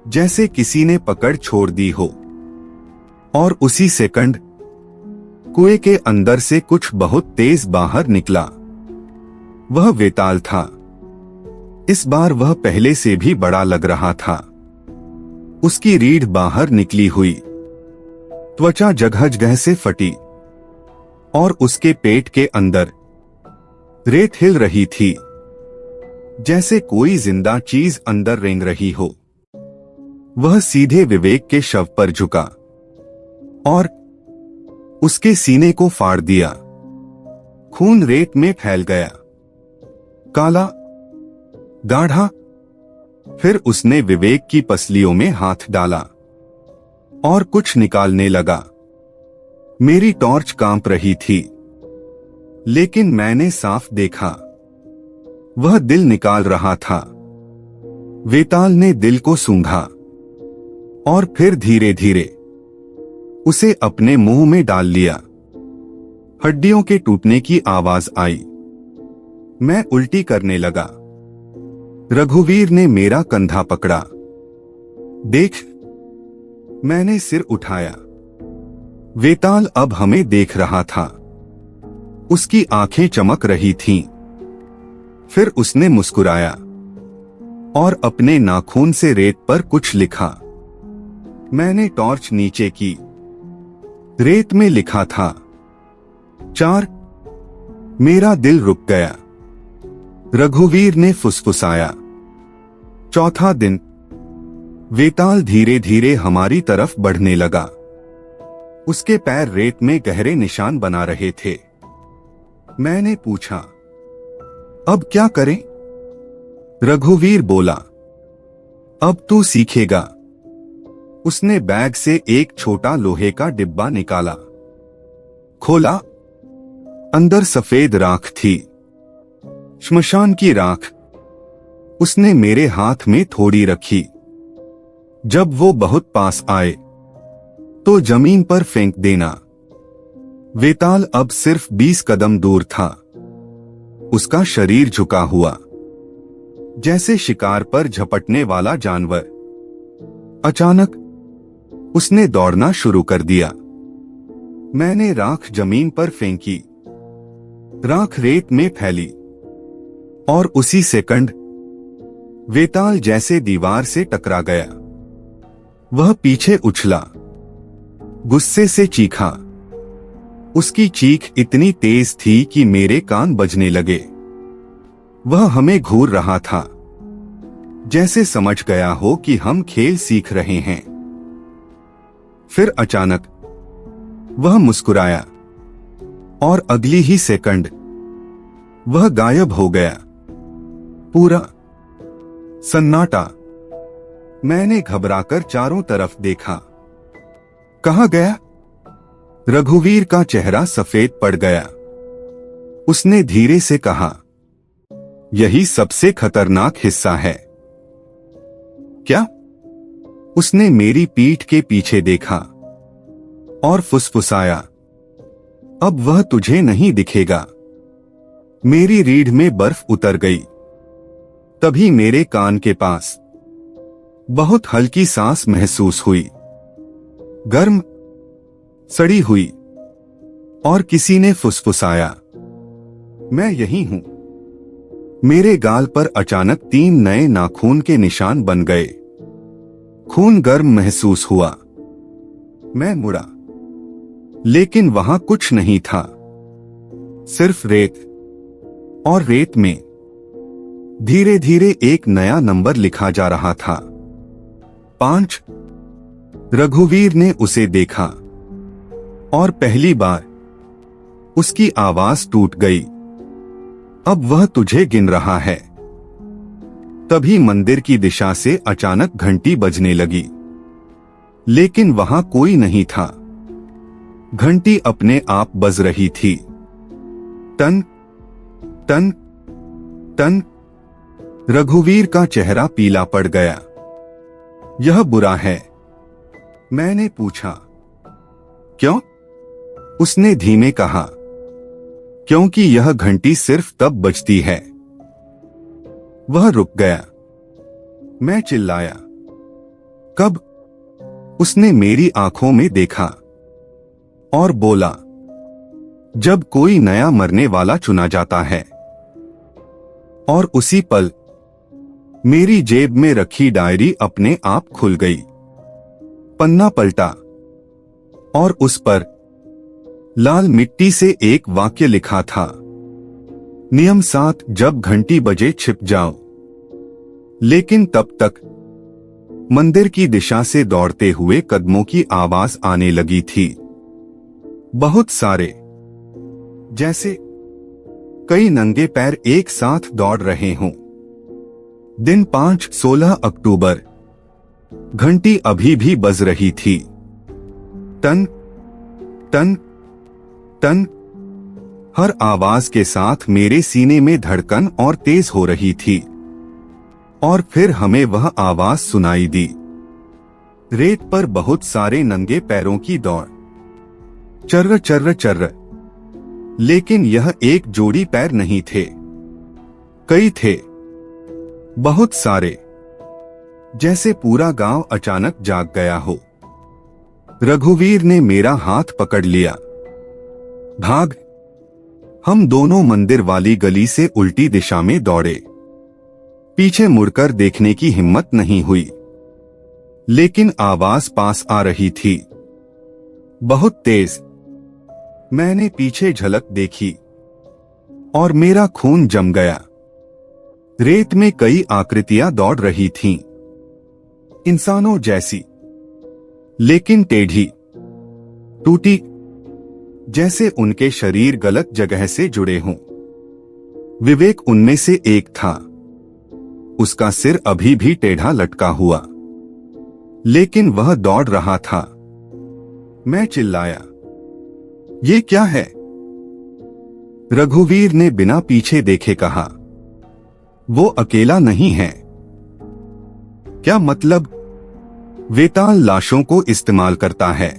जैसे किसी ने पकड़ छोड़ दी हो। और उसी सेकंड कुएं के अंदर से कुछ बहुत तेज बाहर निकला। वह वेताल था। इस बार वह पहले से भी बड़ा लग रहा था। उसकी रीढ़ बाहर निकली हुई, त्वचा जगह जगह से फटी, और उसके पेट के अंदर रेत हिल रही थी, जैसे कोई जिंदा चीज अंदर रेंग रही हो। वह सीधे विवेक के शव पर झुका और उसके सीने को फाड़ दिया। खून रेत में फैल गया, काला, गाढ़ा। फिर उसने विवेक की पसलियों में हाथ डाला और कुछ निकालने लगा। मेरी टॉर्च कांप रही थी, लेकिन मैंने साफ देखा, वह दिल निकाल रहा था। वेताल ने दिल को सूंघा और फिर धीरे धीरे उसे अपने मुंह में डाल लिया। हड्डियों के टूटने की आवाज आई। मैं उल्टी करने लगा। रघुवीर ने मेरा कंधा पकड़ा। देख। मैंने सिर उठाया। वेताल अब हमें देख रहा था। उसकी आंखें चमक रही थीं। फिर उसने मुस्कुराया और अपने नाखून से रेत पर कुछ लिखा। मैंने टॉर्च नीचे की। रेत में लिखा था 4। मेरा दिल रुक गया। रघुवीर ने फुसफुसाया, 4था दिन। वेताल धीरे धीरे हमारी तरफ बढ़ने लगा। उसके पैर रेत में गहरे निशान बना रहे थे। मैंने पूछा, अब क्या करें? रघुवीर बोला, अब तू सीखेगा। उसने बैग से एक छोटा लोहे का डिब्बा निकाला, खोला। अंदर सफेद राख थी, श्मशान की राख। उसने मेरे हाथ में थोड़ी रखी। जब वो बहुत पास आए तो जमीन पर फेंक देना। वेताल अब सिर्फ 20 कदम दूर था। उसका शरीर झुका हुआ, जैसे शिकार पर झपटने वाला जानवर। अचानक उसने दौड़ना शुरू कर दिया। मैंने राख जमीन पर फेंकी। राख रेत में फैली और उसी सेकंड वेताल जैसे दीवार से टकरा गया। वह पीछे उछला, गुस्से से चीखा। उसकी चीख इतनी तेज थी कि मेरे कान बजने लगे। वह हमें घूर रहा था, जैसे समझ गया हो कि हम खेल सीख रहे हैं। फिर अचानक वह मुस्कुराया और अगली ही सेकंड वह गायब हो गया। पूरा सन्नाटा। मैंने घबराकर चारों तरफ देखा। कहां गया? रघुवीर का चेहरा सफेद पड़ गया। उसने धीरे से कहा, यही सबसे खतरनाक हिस्सा है। क्या? उसने मेरी पीठ के पीछे देखा और फुसफुसाया, अब वह तुझे नहीं दिखेगा। मेरी रीढ़ में बर्फ उतर गई। तभी मेरे कान के पास बहुत हल्की सांस महसूस हुई, गर्म, सड़ी हुई, और किसी ने फुसफुसाया, मैं यही हूं। मेरे गाल पर अचानक 3 नए नाखून के निशान बन गए। खून गर्म महसूस हुआ। मैं मुड़ा, लेकिन वहां कुछ नहीं था, सिर्फ रेत। और रेत में धीरे धीरे एक नया नंबर लिखा जा रहा था, 5। रघुवीर ने उसे देखा और पहली बार उसकी आवाज टूट गई। अब वह तुझे गिन रहा है। तभी मंदिर की दिशा से अचानक घंटी बजने लगी, लेकिन वहां कोई नहीं था। घंटी अपने आप बज रही थी, टन टन टन। रघुवीर का चेहरा पीला पड़ गया। यह बुरा है, मैंने पूछा। क्यों? उसने धीमे कहा, क्योंकि यह घंटी सिर्फ तब बजती है। वह रुक गया। मैं चिल्लाया, कब? उसने मेरी आंखों में देखा और बोला, जब कोई नया मरने वाला चुना जाता है। और उसी पल मेरी जेब में रखी डायरी अपने आप खुल गई। पन्ना पलटा और उस पर लाल मिट्टी से एक वाक्य लिखा था, नियम 7, जब घंटी बजे छिप जाओ। लेकिन तब तक मंदिर की दिशा से दौड़ते हुए कदमों की आवाज आने लगी थी, बहुत सारे, जैसे कई नंगे पैर एक साथ दौड़ रहे हों। दिन 5, 16 अक्टूबर। घंटी अभी भी बज रही थी, टन टन टन। हर आवाज के साथ मेरे सीने में धड़कन और तेज हो रही थी। और फिर हमें वह आवाज सुनाई दी, रेत पर बहुत सारे नंगे पैरों की दौड़, चर्र चर्र चर्र। लेकिन यह एक जोड़ी पैर नहीं थे, कई थे, बहुत सारे, जैसे पूरा गांव अचानक जाग गया हो। रघुवीर ने मेरा हाथ पकड़ लिया। भाग! हम दोनों मंदिर वाली गली से उल्टी दिशा में दौड़े। पीछे मुड़कर देखने की हिम्मत नहीं हुई, लेकिन आवाज पास आ रही थी, बहुत तेज। मैंने पीछे झलक देखी और मेरा खून जम गया। रेत में कई आकृतियां दौड़ रही थीं, इंसानों जैसी, लेकिन टेढ़ी, टूटी, जैसे उनके शरीर गलत जगह से जुड़े हों। विवेक उनमें से एक था। उसका सिर अभी भी टेढ़ा लटका हुआ, लेकिन वह दौड़ रहा था। मैं चिल्लाया, ये क्या है? रघुवीर ने बिना पीछे देखे कहा, वो अकेला नहीं है। क्या मतलब? वेताल लाशों को इस्तेमाल करता है।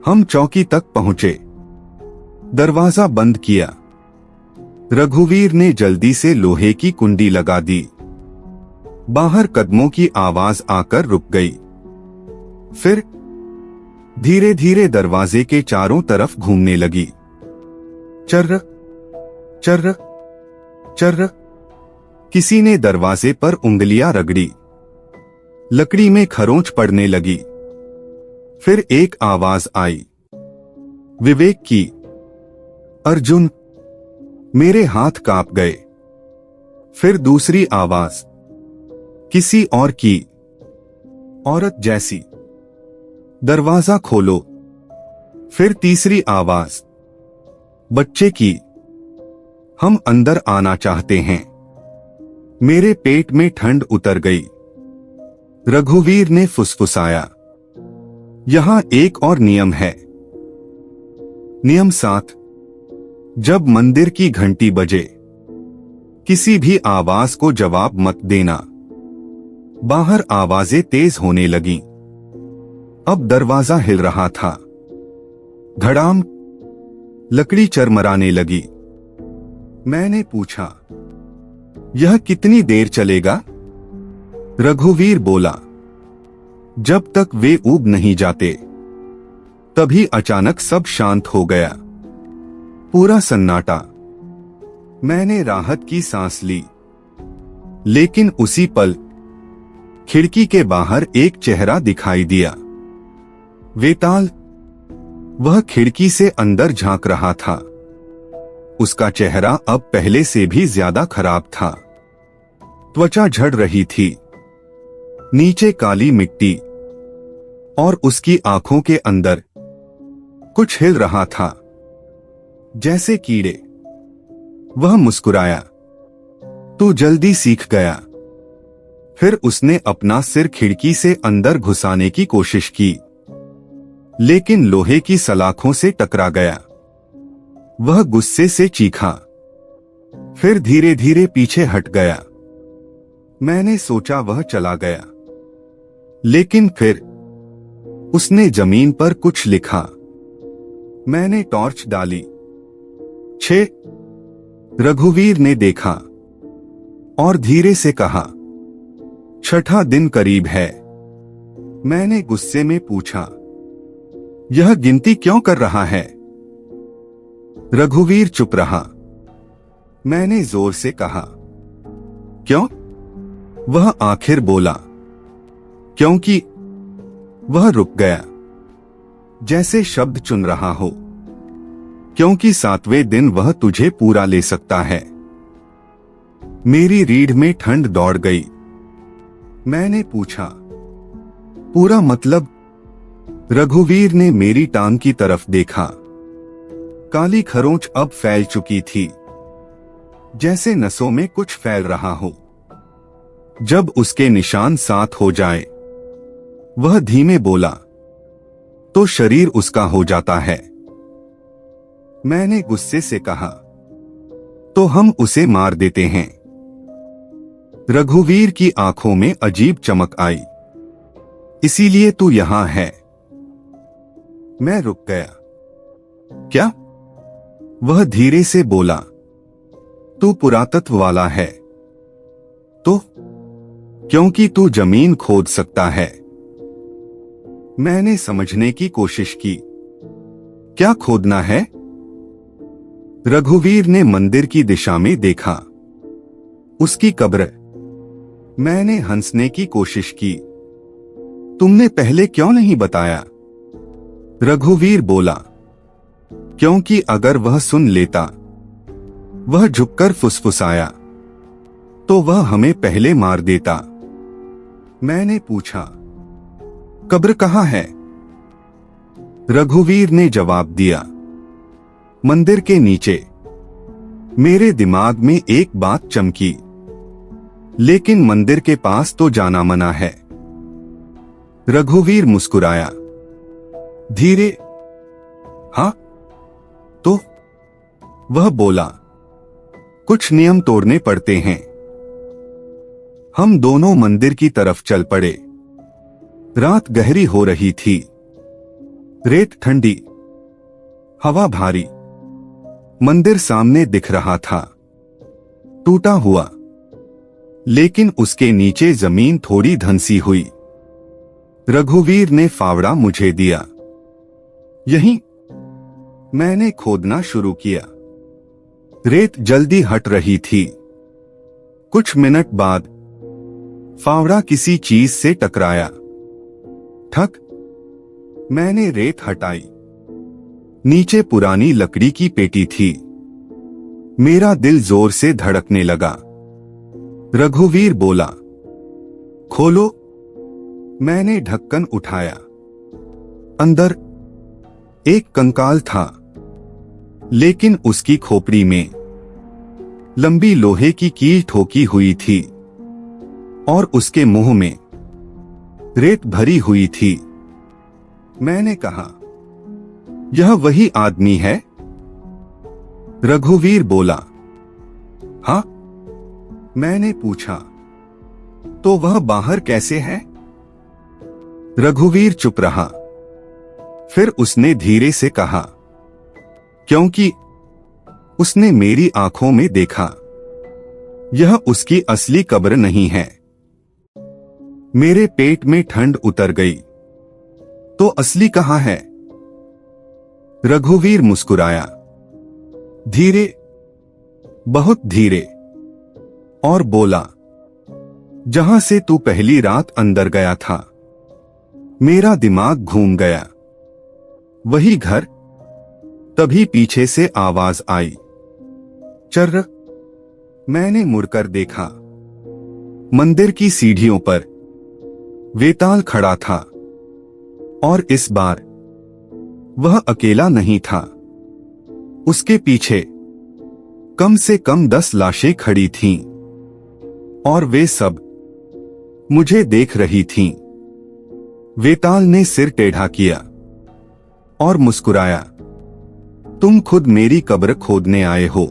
हम चौकी तक पहुंचे। दरवाजा बंद किया। रघुवीर ने जल्दी से लोहे की कुंडी लगा दी। बाहर कदमों की आवाज आकर रुक गई। फिर धीरे धीरे दरवाजे के चारों तरफ घूमने लगी। चर्र चर्र चर्र। किसी ने दरवाजे पर उंगलियां रगड़ी। लकड़ी में खरोंच पड़ने लगी। फिर एक आवाज आई, विवेक की। अर्जुन। मेरे हाथ कांप गए। फिर दूसरी आवाज, किसी और की, औरत जैसी। दरवाजा खोलो। फिर तीसरी आवाज, बच्चे की। हम अंदर आना चाहते हैं। मेरे पेट में ठंड उतर गई। रघुवीर ने फुसफुसाया, यहां एक और नियम है। नियम 7। जब मंदिर की घंटी बजे, किसी भी आवाज को जवाब मत देना। बाहर आवाजें तेज होने लगीं। अब दरवाजा हिल रहा था। धड़ाम। लकड़ी चरमराने लगी। मैंने पूछा, यह कितनी देर चलेगा? रघुवीर बोला, जब तक वे ऊब नहीं जाते। तभी अचानक सब शांत हो गया। पूरा सन्नाटा। मैंने राहत की सांस ली। लेकिन उसी पल खिड़की के बाहर एक चेहरा दिखाई दिया। वेताल। वह खिड़की से अंदर झांक रहा था। उसका चेहरा अब पहले से भी ज्यादा खराब था। त्वचा झड़ रही थी। नीचे काली मिट्टी। और उसकी आंखों के अंदर कुछ हिल रहा था, जैसे कीड़े। वह मुस्कुराया, तू जल्दी सीख गया। फिर उसने अपना सिर खिड़की से अंदर घुसाने की कोशिश की, लेकिन लोहे की सलाखों से टकरा गया। वह गुस्से से चीखा, फिर धीरे धीरे पीछे हट गया। मैंने सोचा वह चला गया, लेकिन फिर उसने जमीन पर कुछ लिखा। मैंने टॉर्च डाली। 6। रघुवीर ने देखा और धीरे से कहा, छठा दिन करीब है। मैंने गुस्से में पूछा, यह गिनती क्यों कर रहा है? रघुवीर चुप रहा। मैंने जोर से कहा, क्यों? वह आखिर बोला, क्योंकि। वह रुक गया, जैसे शब्द चुन रहा हो। क्योंकि 7वें दिन वह तुझे पूरा ले सकता है। मेरी रीढ़ में ठंड दौड़ गई। मैंने पूछा, पूरा मतलब? रघुवीर ने मेरी टांग की तरफ देखा। काली खरोंच अब फैल चुकी थी, जैसे नसों में कुछ फैल रहा हो। जब उसके निशान 7 हो जाए, वह धीमे बोला, तो शरीर उसका हो जाता है। मैंने गुस्से से कहा, तो हम उसे मार देते हैं। रघुवीर की आंखों में अजीब चमक आई। इसीलिए तू यहां है। मैं रुक गया। क्या? वह धीरे से बोला, तू पुरातत्व वाला है। तो? क्योंकि तू जमीन खोद सकता है। मैंने समझने की कोशिश की। क्या खोदना है? रघुवीर ने मंदिर की दिशा में देखा। उसकी कब्र। मैंने हंसने की कोशिश की। तुमने पहले क्यों नहीं बताया? रघुवीर बोला, क्योंकि अगर वह सुन लेता। वह झुककर फुसफुसाया, तो वह हमें पहले मार देता। मैंने पूछा, कब्र कहाँ है? रघुवीर ने जवाब दिया, मंदिर के नीचे। मेरे दिमाग में एक बात चमकी, लेकिन मंदिर के पास तो जाना मना है। रघुवीर मुस्कुराया, धीरे। हाँ? तो? वह बोला, कुछ नियम तोड़ने पड़ते हैं। हम दोनों मंदिर की तरफ चल पड़े। रात गहरी हो रही थी। रेत ठंडी, हवा भारी। मंदिर सामने दिख रहा था, टूटा हुआ, लेकिन उसके नीचे जमीन थोड़ी धंसी हुई। रघुवीर ने फावड़ा मुझे दिया। यहीं मैंने खोदना शुरू किया। रेत जल्दी हट रही थी। कुछ मिनट बाद फावड़ा किसी चीज से टकराया। ठक, मैंने रेत हटाई। नीचे पुरानी लकड़ी की पेटी थी। मेरा दिल जोर से धड़कने लगा। रघुवीर बोला, खोलो। मैंने ढक्कन उठाया। अंदर एक कंकाल था, लेकिन उसकी खोपड़ी में लंबी लोहे की कील ठोकी हुई थी और उसके मुंह में रेत भरी हुई थी। मैंने कहा, यह वही आदमी है? रघुवीर बोला, हाँ। मैंने पूछा, तो वह बाहर कैसे है? रघुवीर चुप रहा। फिर उसने धीरे से कहा, क्योंकि उसने मेरी आंखों में देखा। यह उसकी असली कब्र नहीं है। मेरे पेट में ठंड उतर गई। तो असली कहां है? रघुवीर मुस्कुराया, धीरे, बहुत धीरे, और बोला, जहां से तू पहली रात अंदर गया था। मेरा दिमाग घूम गया। वही घर। तभी पीछे से आवाज आई, चर्र। मैंने मुड़कर देखा। मंदिर की सीढ़ियों पर वेताल खड़ा था, और इस बार वह अकेला नहीं था। उसके पीछे कम से कम 10 लाशें खड़ी थीं, और वे सब मुझे देख रही थीं। वेताल ने सिर टेढ़ा किया और मुस्कुराया, तुम खुद मेरी कब्र खोदने आए हो।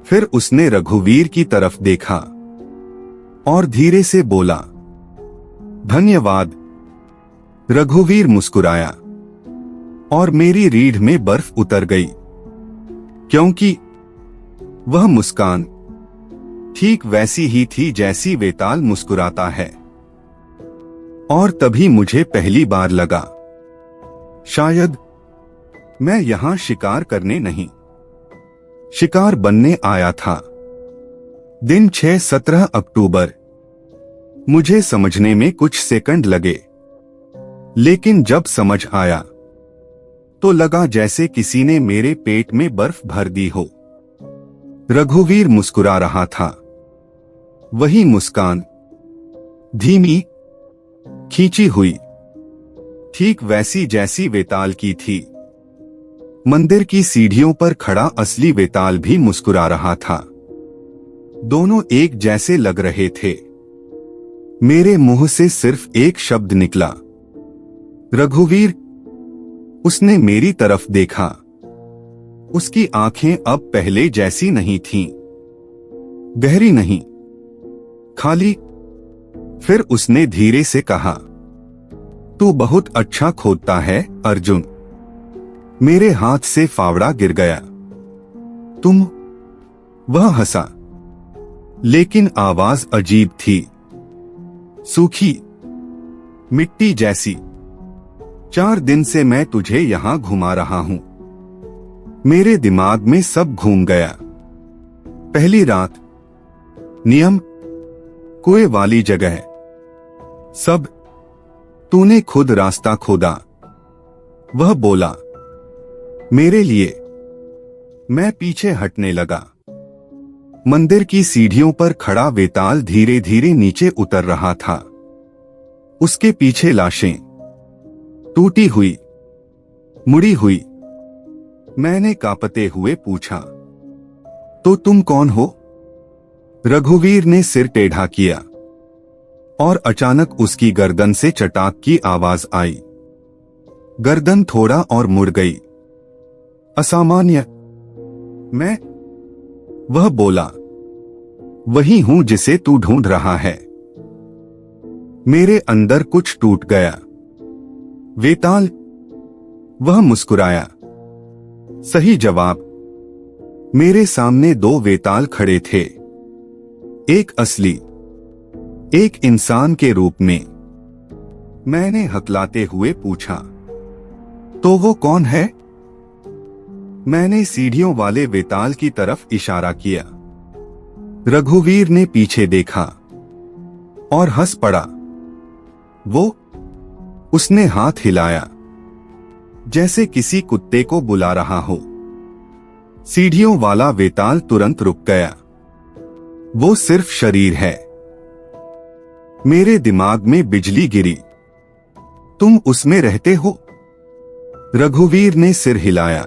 फिर उसने रघुवीर की तरफ देखा और धीरे से बोला, धन्यवाद। रघुवीर मुस्कुराया और मेरी रीढ़ में बर्फ उतर गई, क्योंकि वह मुस्कान ठीक वैसी ही थी जैसी वेताल मुस्कुराता है। और तभी मुझे पहली बार लगा, शायद मैं यहां शिकार करने नहीं, शिकार बनने आया था। दिन 6-17 अक्टूबर। मुझे समझने में कुछ सेकंड लगे, लेकिन जब समझ आया तो लगा जैसे किसी ने मेरे पेट में बर्फ भर दी हो। रघुवीर मुस्कुरा रहा था। वही मुस्कान, धीमी, खींची हुई, ठीक वैसी जैसी वेताल की थी। मंदिर की सीढ़ियों पर खड़ा असली वेताल भी मुस्कुरा रहा था। दोनों एक जैसे लग रहे थे। मेरे मुंह से सिर्फ एक शब्द निकला, रघुवीर। उसने मेरी तरफ देखा। उसकी आंखें अब पहले जैसी नहीं थीं, गहरी नहीं, खाली। फिर उसने धीरे से कहा, तू बहुत अच्छा खोदता है अर्जुन। मेरे हाथ से फावड़ा गिर गया। तुम? वह हंसा, लेकिन आवाज अजीब थी, सूखी, मिट्टी जैसी। 4 दिन से मैं तुझे यहां घुमा रहा हूं। मेरे दिमाग में सब घूम गया। पहली रात, नियम, कुएं वाली जगह, सब। तूने खुद रास्ता खोदा। वह बोला, मेरे लिए। मैं पीछे हटने लगा। मंदिर की सीढ़ियों पर खड़ा वेताल धीरे धीरे नीचे उतर रहा था। उसके पीछे लाशें, टूटी हुई, मुड़ी हुई। मैंने कांपते हुए पूछा, तो तुम कौन हो? रघुवीर ने सिर टेढ़ा किया, और अचानक उसकी गर्दन से चटाक की आवाज आई। गर्दन थोड़ा और मुड़ गई। असामान्य। वह बोला, वही हूं जिसे तू ढूंढ रहा है। मेरे अंदर कुछ टूट गया। वेताल? वह मुस्कुराया। सही जवाब। मेरे सामने दो वेताल खड़े थे, एक असली, एक इंसान के रूप में। मैंने हकलाते हुए पूछा, तो वो कौन है? मैंने सीढ़ियों वाले वेताल की तरफ इशारा किया। रघुवीर ने पीछे देखा और हंस पड़ा। वो? उसने हाथ हिलाया, जैसे किसी कुत्ते को बुला रहा हो। सीढ़ियों वाला वेताल तुरंत रुक गया। वो सिर्फ शरीर है। मेरे दिमाग में बिजली गिरी। तुम उसमें रहते हो? रघुवीर ने सिर हिलाया।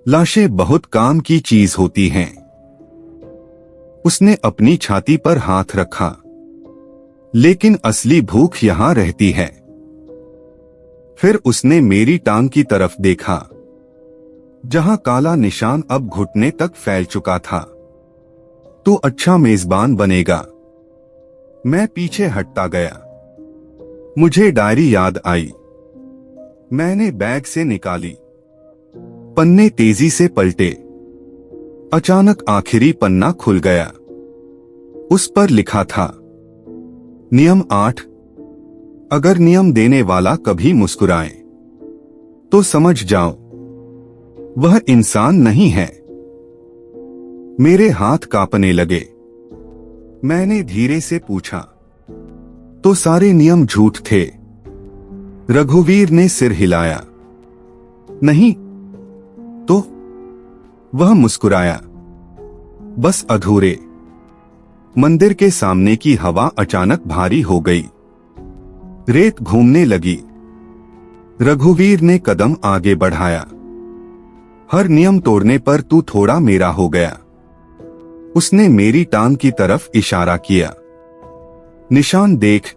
लाशें बहुत काम की चीज होती हैं। उसने अपनी छाती पर हाथ रखा। लेकिन असली भूख यहां रहती है। फिर उसने मेरी टांग की तरफ देखा, जहां काला निशान अब घुटने तक फैल चुका था। तो अच्छा मेजबान बनेगा। मैं पीछे हटता गया। मुझे डायरी याद आई। मैंने बैग से निकाली। पन्ने तेजी से पलटे। अचानक आखिरी पन्ना खुल गया। उस पर लिखा था, नियम 8, अगर नियम देने वाला कभी मुस्कुराए तो समझ जाओ वह इंसान नहीं है। मेरे हाथ कांपने लगे। मैंने धीरे से पूछा, तो सारे नियम झूठ थे? रघुवीर ने सिर हिलाया। नहीं। तो? वह मुस्कुराया। बस अधूरे। मंदिर के सामने की हवा अचानक भारी हो गई। रेत घूमने लगी। रघुवीर ने कदम आगे बढ़ाया। हर नियम तोड़ने पर तू थोड़ा मेरा हो गया। उसने मेरी टांग की तरफ इशारा किया। निशान देख।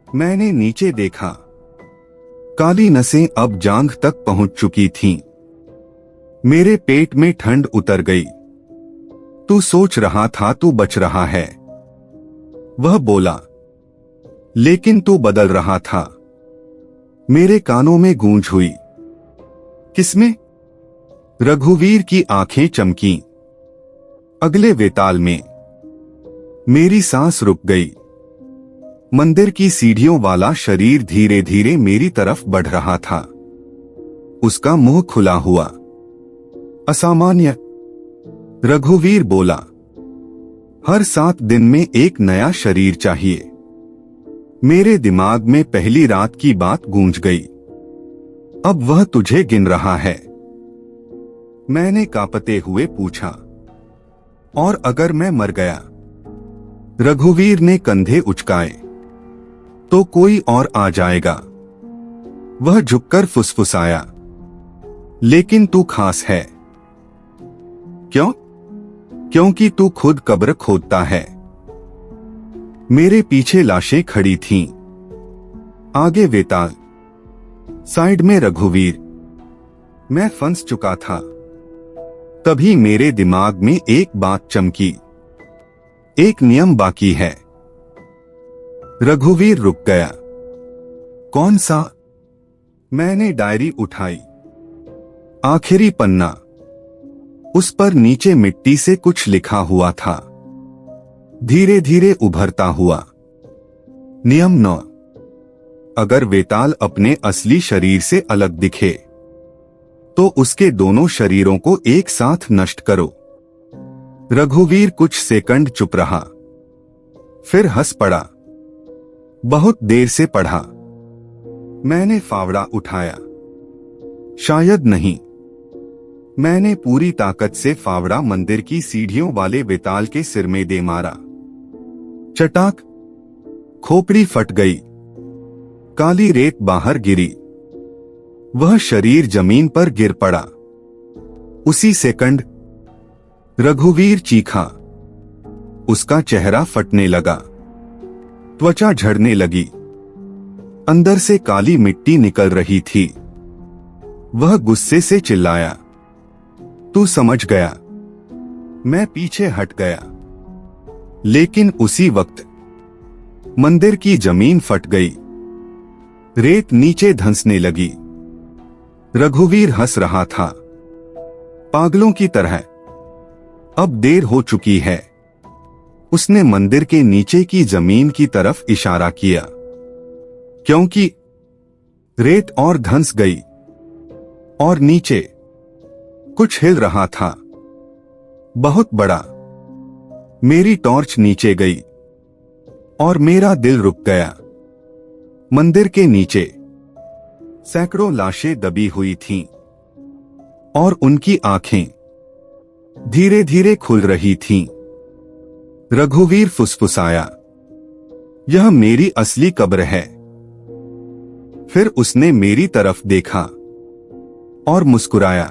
मैंने नीचे देखा। काली नसें अब जांघ तक पहुंच चुकी थीं। मेरे पेट में ठंड उतर गई। तू सोच रहा था तू बच रहा है, वह बोला, लेकिन तू बदल रहा था। मेरे कानों में गूंज हुई। किसमें? रघुवीर की आंखें चमकीं। अगले वेताल में। मेरी सांस रुक गई। मंदिर की सीढ़ियों वाला शरीर धीरे धीरे मेरी तरफ बढ़ रहा था। उसका मुंह खुला हुआ। असामान्य, रघुवीर बोला। हर 7 दिन में एक नया शरीर चाहिए। मेरे दिमाग में पहली रात की बात गूंज गई। अब वह तुझे गिन रहा है। मैंने कांपते हुए पूछा, और अगर मैं मर गया? रघुवीर ने कंधे उचकाए। तो कोई और आ जाएगा। वह झुककर फुसफुसाया, लेकिन तू खास है। क्यों? क्योंकि तू खुद कब्र खोदता है। मेरे पीछे लाशें खड़ी थीं। आगे वेताल, साइड में रघुवीर। मैं फंस चुका था। तभी मेरे दिमाग में एक बात चमकी। एक नियम बाकी है। रघुवीर रुक गया। कौन सा? मैंने डायरी उठाई। आखिरी पन्ना। उस पर नीचे मिट्टी से कुछ लिखा हुआ था, धीरे धीरे उभरता हुआ। नियम 9, अगर वेताल अपने असली शरीर से अलग दिखे तो उसके दोनों शरीरों को एक साथ नष्ट करो। रघुवीर कुछ सेकंड चुप रहा, फिर हंस पड़ा। बहुत देर से पढ़ा। मैंने फावड़ा उठाया। शायद नहीं। मैंने पूरी ताकत से फावड़ा मंदिर की सीढ़ियों वाले वेताल के सिर में दे मारा। चटाक, खोपड़ी फट गई। काली रेत बाहर गिरी। वह शरीर जमीन पर गिर पड़ा। उसी सेकंड रघुवीर चीखा। उसका चेहरा फटने लगा। त्वचा झड़ने लगी। अंदर से काली मिट्टी निकल रही थी। वह गुस्से से चिल्लाया, तू समझ गया? मैं पीछे हट गया, लेकिन उसी वक्त मंदिर की जमीन फट गई। रेत नीचे धंसने लगी। रघुवीर हंस रहा था, पागलों की तरह। अब देर हो चुकी है। उसने मंदिर के नीचे की जमीन की तरफ इशारा किया, क्योंकि रेत और धंस गई और नीचे कुछ हिल रहा था, बहुत बड़ा। मेरी टॉर्च नीचे गई और मेरा दिल रुक गया। मंदिर के नीचे सैकड़ों लाशें दबी हुई थीं और उनकी आंखें धीरे धीरे खुल रही थीं। रघुवीर फुसफुसाया, यह मेरी असली कब्र है। फिर उसने मेरी तरफ देखा और मुस्कुराया,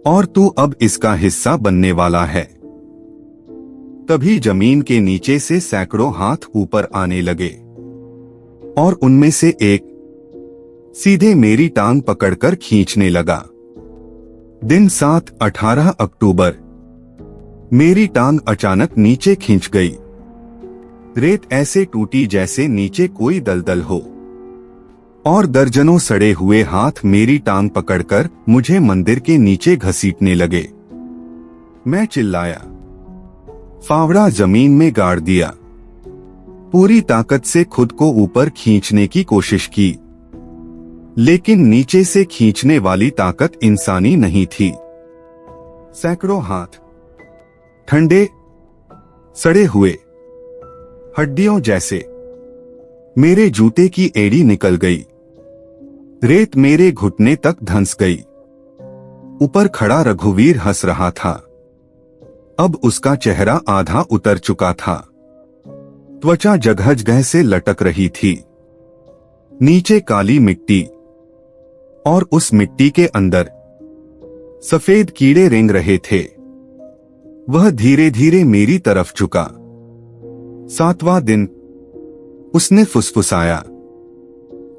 और तू अब इसका हिस्सा बनने वाला है। तभी जमीन के नीचे से सैकड़ों हाथ ऊपर आने लगे और उनमें से एक सीधे मेरी टांग पकड़कर खींचने लगा। दिन 18 अक्टूबर। मेरी टांग अचानक नीचे खिंच गई। रेत ऐसे टूटी जैसे नीचे कोई दलदल हो, और दर्जनों सड़े हुए हाथ मेरी टांग पकड़कर मुझे मंदिर के नीचे घसीटने लगे। मैं चिल्लाया, फावड़ा जमीन में गाड़ दिया। पूरी ताकत से खुद को ऊपर खींचने की कोशिश की, लेकिन नीचे से खींचने वाली ताकत इंसानी नहीं थी। सैकड़ों हाथ, ठंडे, सड़े हुए, हड्डियों जैसे। मेरे जूते की एड़ी निकल गई। रेत मेरे घुटने तक धंस गई। ऊपर खड़ा रघुवीर हंस रहा था। अब उसका चेहरा आधा उतर चुका था। त्वचा जगह जगह से लटक रही थी। नीचे काली मिट्टी, और उस मिट्टी के अंदर सफेद कीड़े रेंग रहे थे। वह धीरे धीरे मेरी तरफ झुका। 7वां दिन। उसने फुसफुसाया।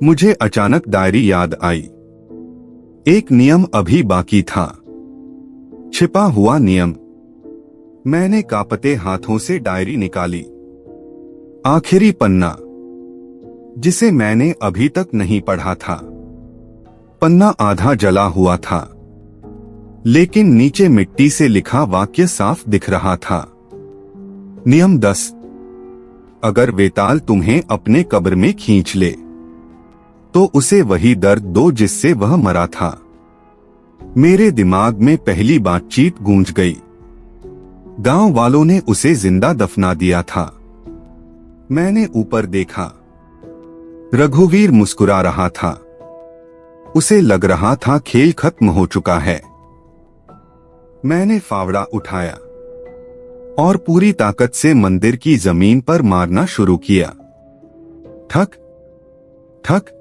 मुझे अचानक डायरी याद आई। एक नियम अभी बाकी था, छिपा हुआ नियम। मैंने कांपते हाथों से डायरी निकाली। आखिरी पन्ना, जिसे मैंने अभी तक नहीं पढ़ा था। पन्ना आधा जला हुआ था, लेकिन नीचे मिट्टी से लिखा वाक्य साफ दिख रहा था। नियम 10। अगर वेताल तुम्हें अपने कब्र में खींच ले, तो उसे वही दर्द दो जिससे वह मरा था। मेरे दिमाग में पहली बातचीत गूंज गई। गांव वालों ने उसे जिंदा दफना दिया था। मैंने ऊपर देखा। रघुवीर मुस्कुरा रहा था। उसे लग रहा था खेल खत्म हो चुका है। मैंने फावड़ा उठाया और पूरी ताकत से मंदिर की जमीन पर मारना शुरू किया। ठक ठक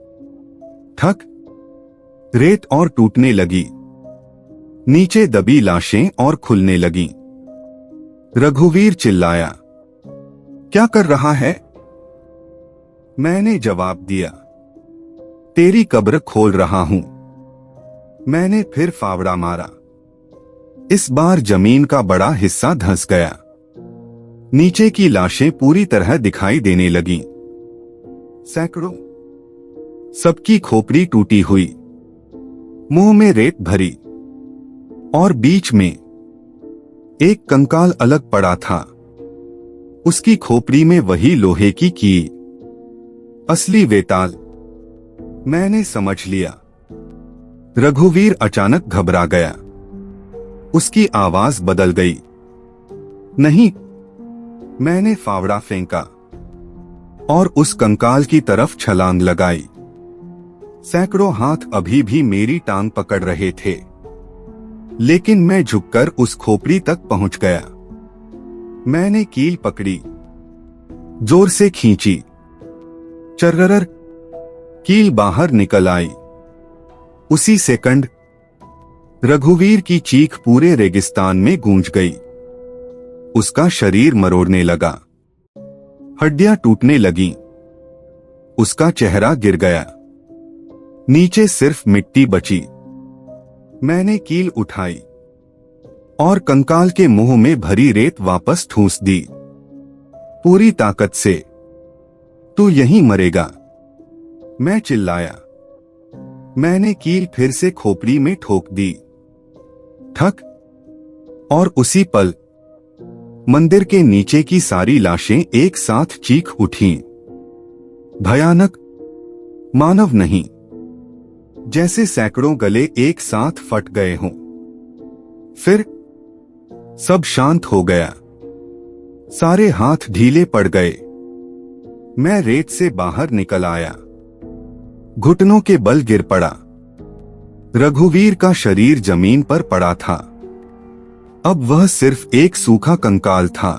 ठक। रेत और टूटने लगी। नीचे दबी लाशें और खुलने लगीं। रघुवीर चिल्लाया, क्या कर रहा है? मैंने जवाब दिया, तेरी कब्र खोल रहा हूं। मैंने फिर फावड़ा मारा। इस बार जमीन का बड़ा हिस्सा धंस गया। नीचे की लाशें पूरी तरह दिखाई देने लगीं। सैकड़ों, सबकी खोपड़ी टूटी हुई, मुंह में रेत भरी, और बीच में एक कंकाल अलग पड़ा था। उसकी खोपड़ी में वही लोहे की कील, असली वेताल। मैंने समझ लिया। रघुवीर अचानक घबरा गया। उसकी आवाज बदल गई। नहीं। मैंने फावड़ा फेंका और उस कंकाल की तरफ छलांग लगाई। सैकड़ों हाथ अभी भी मेरी टांग पकड़ रहे थे, लेकिन मैं झुककर उस खोपड़ी तक पहुंच गया। मैंने कील पकड़ी, जोर से खींची। चर्रर, कील बाहर निकल आई। उसी सेकंड रघुवीर की चीख पूरे रेगिस्तान में गूंज गई। उसका शरीर मरोड़ने लगा, हड्डियां टूटने लगीं। उसका चेहरा गिर गया, नीचे सिर्फ मिट्टी बची। मैंने कील उठाई, और कंकाल के मुंह में भरी रेत वापस ठूंस दी पूरी ताकत से। तू यहीं मरेगा, मैं चिल्लाया। मैंने कील फिर से खोपड़ी में ठोक दी। ठक, और उसी पल मंदिर के नीचे की सारी लाशें एक साथ चीख उठीं। भयानक, मानव नहीं, जैसे सैकड़ों गले एक साथ फट गए हों। फिर सब शांत हो गया। सारे हाथ ढीले पड़ गए। मैं रेत से बाहर निकल आया, घुटनों के बल गिर पड़ा। रघुवीर का शरीर जमीन पर पड़ा था। अब वह सिर्फ एक सूखा कंकाल था।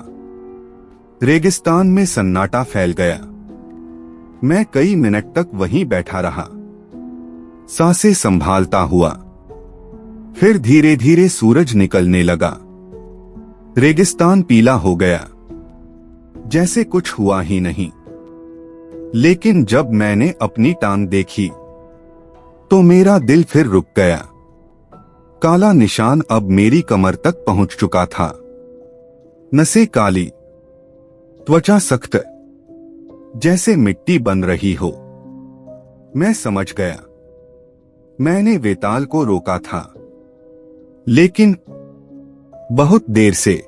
रेगिस्तान में सन्नाटा फैल गया। मैं कई मिनट तक वहीं बैठा रहा, सांसें संभालता हुआ। फिर धीरे धीरे सूरज निकलने लगा। रेगिस्तान पीला हो गया, जैसे कुछ हुआ ही नहीं। लेकिन जब मैंने अपनी टांग देखी तो मेरा दिल फिर रुक गया। काला निशान अब मेरी कमर तक पहुंच चुका था। नसें काली, त्वचा सख्त, जैसे मिट्टी बन रही हो। मैं समझ गया, मैंने वेताल को रोका था, लेकिन बहुत देर से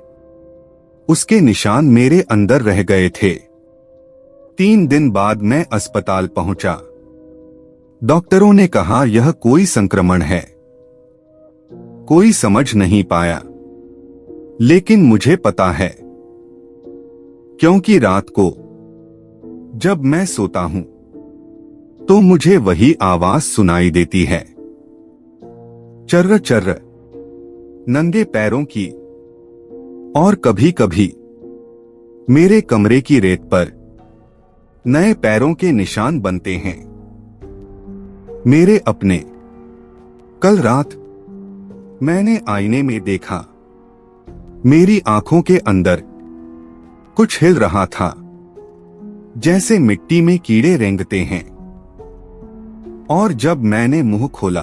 उसके निशान मेरे अंदर रह गए थे। 3 दिन बाद मैं अस्पताल पहुंचा। डॉक्टरों ने कहा यह कोई संक्रमण है। कोई समझ नहीं पाया, लेकिन मुझे पता है, क्योंकि रात को जब मैं सोता हूं तो मुझे वही आवाज सुनाई देती है, चर्र चर्र, नंगे पैरों की। और कभी कभी मेरे कमरे की रेत पर नए पैरों के निशान बनते हैं, मेरे अपने। कल रात मैंने आईने में देखा, मेरी आंखों के अंदर कुछ हिल रहा था, जैसे मिट्टी में कीड़े रेंगते हैं। और जब मैंने मुंह खोला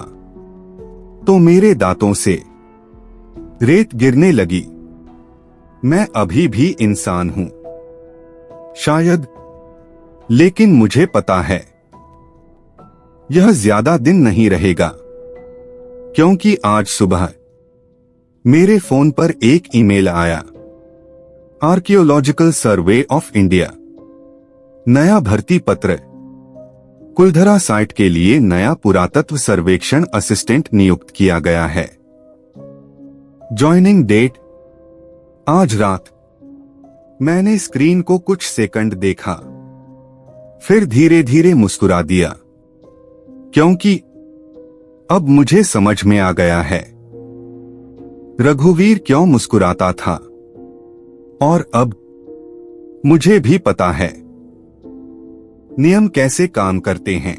तो मेरे दांतों से रेत गिरने लगी। मैं अभी भी इंसान हूं, शायद, लेकिन मुझे पता है यह ज्यादा दिन नहीं रहेगा, क्योंकि आज सुबह मेरे फोन पर एक ईमेल आया। आर्कियोलॉजिकल सर्वे ऑफ इंडिया, नया भर्ती पत्र। कुलधरा साइट के लिए नया पुरातत्व सर्वेक्षण असिस्टेंट नियुक्त किया गया है। ज्वाइनिंग डेट आज रात। मैंने स्क्रीन को कुछ सेकंड देखा, फिर धीरे धीरे मुस्कुरा दिया, क्योंकि अब मुझे समझ में आ गया है रघुवीर क्यों मुस्कुराता था। और अब मुझे भी पता है नियम कैसे काम करते हैं।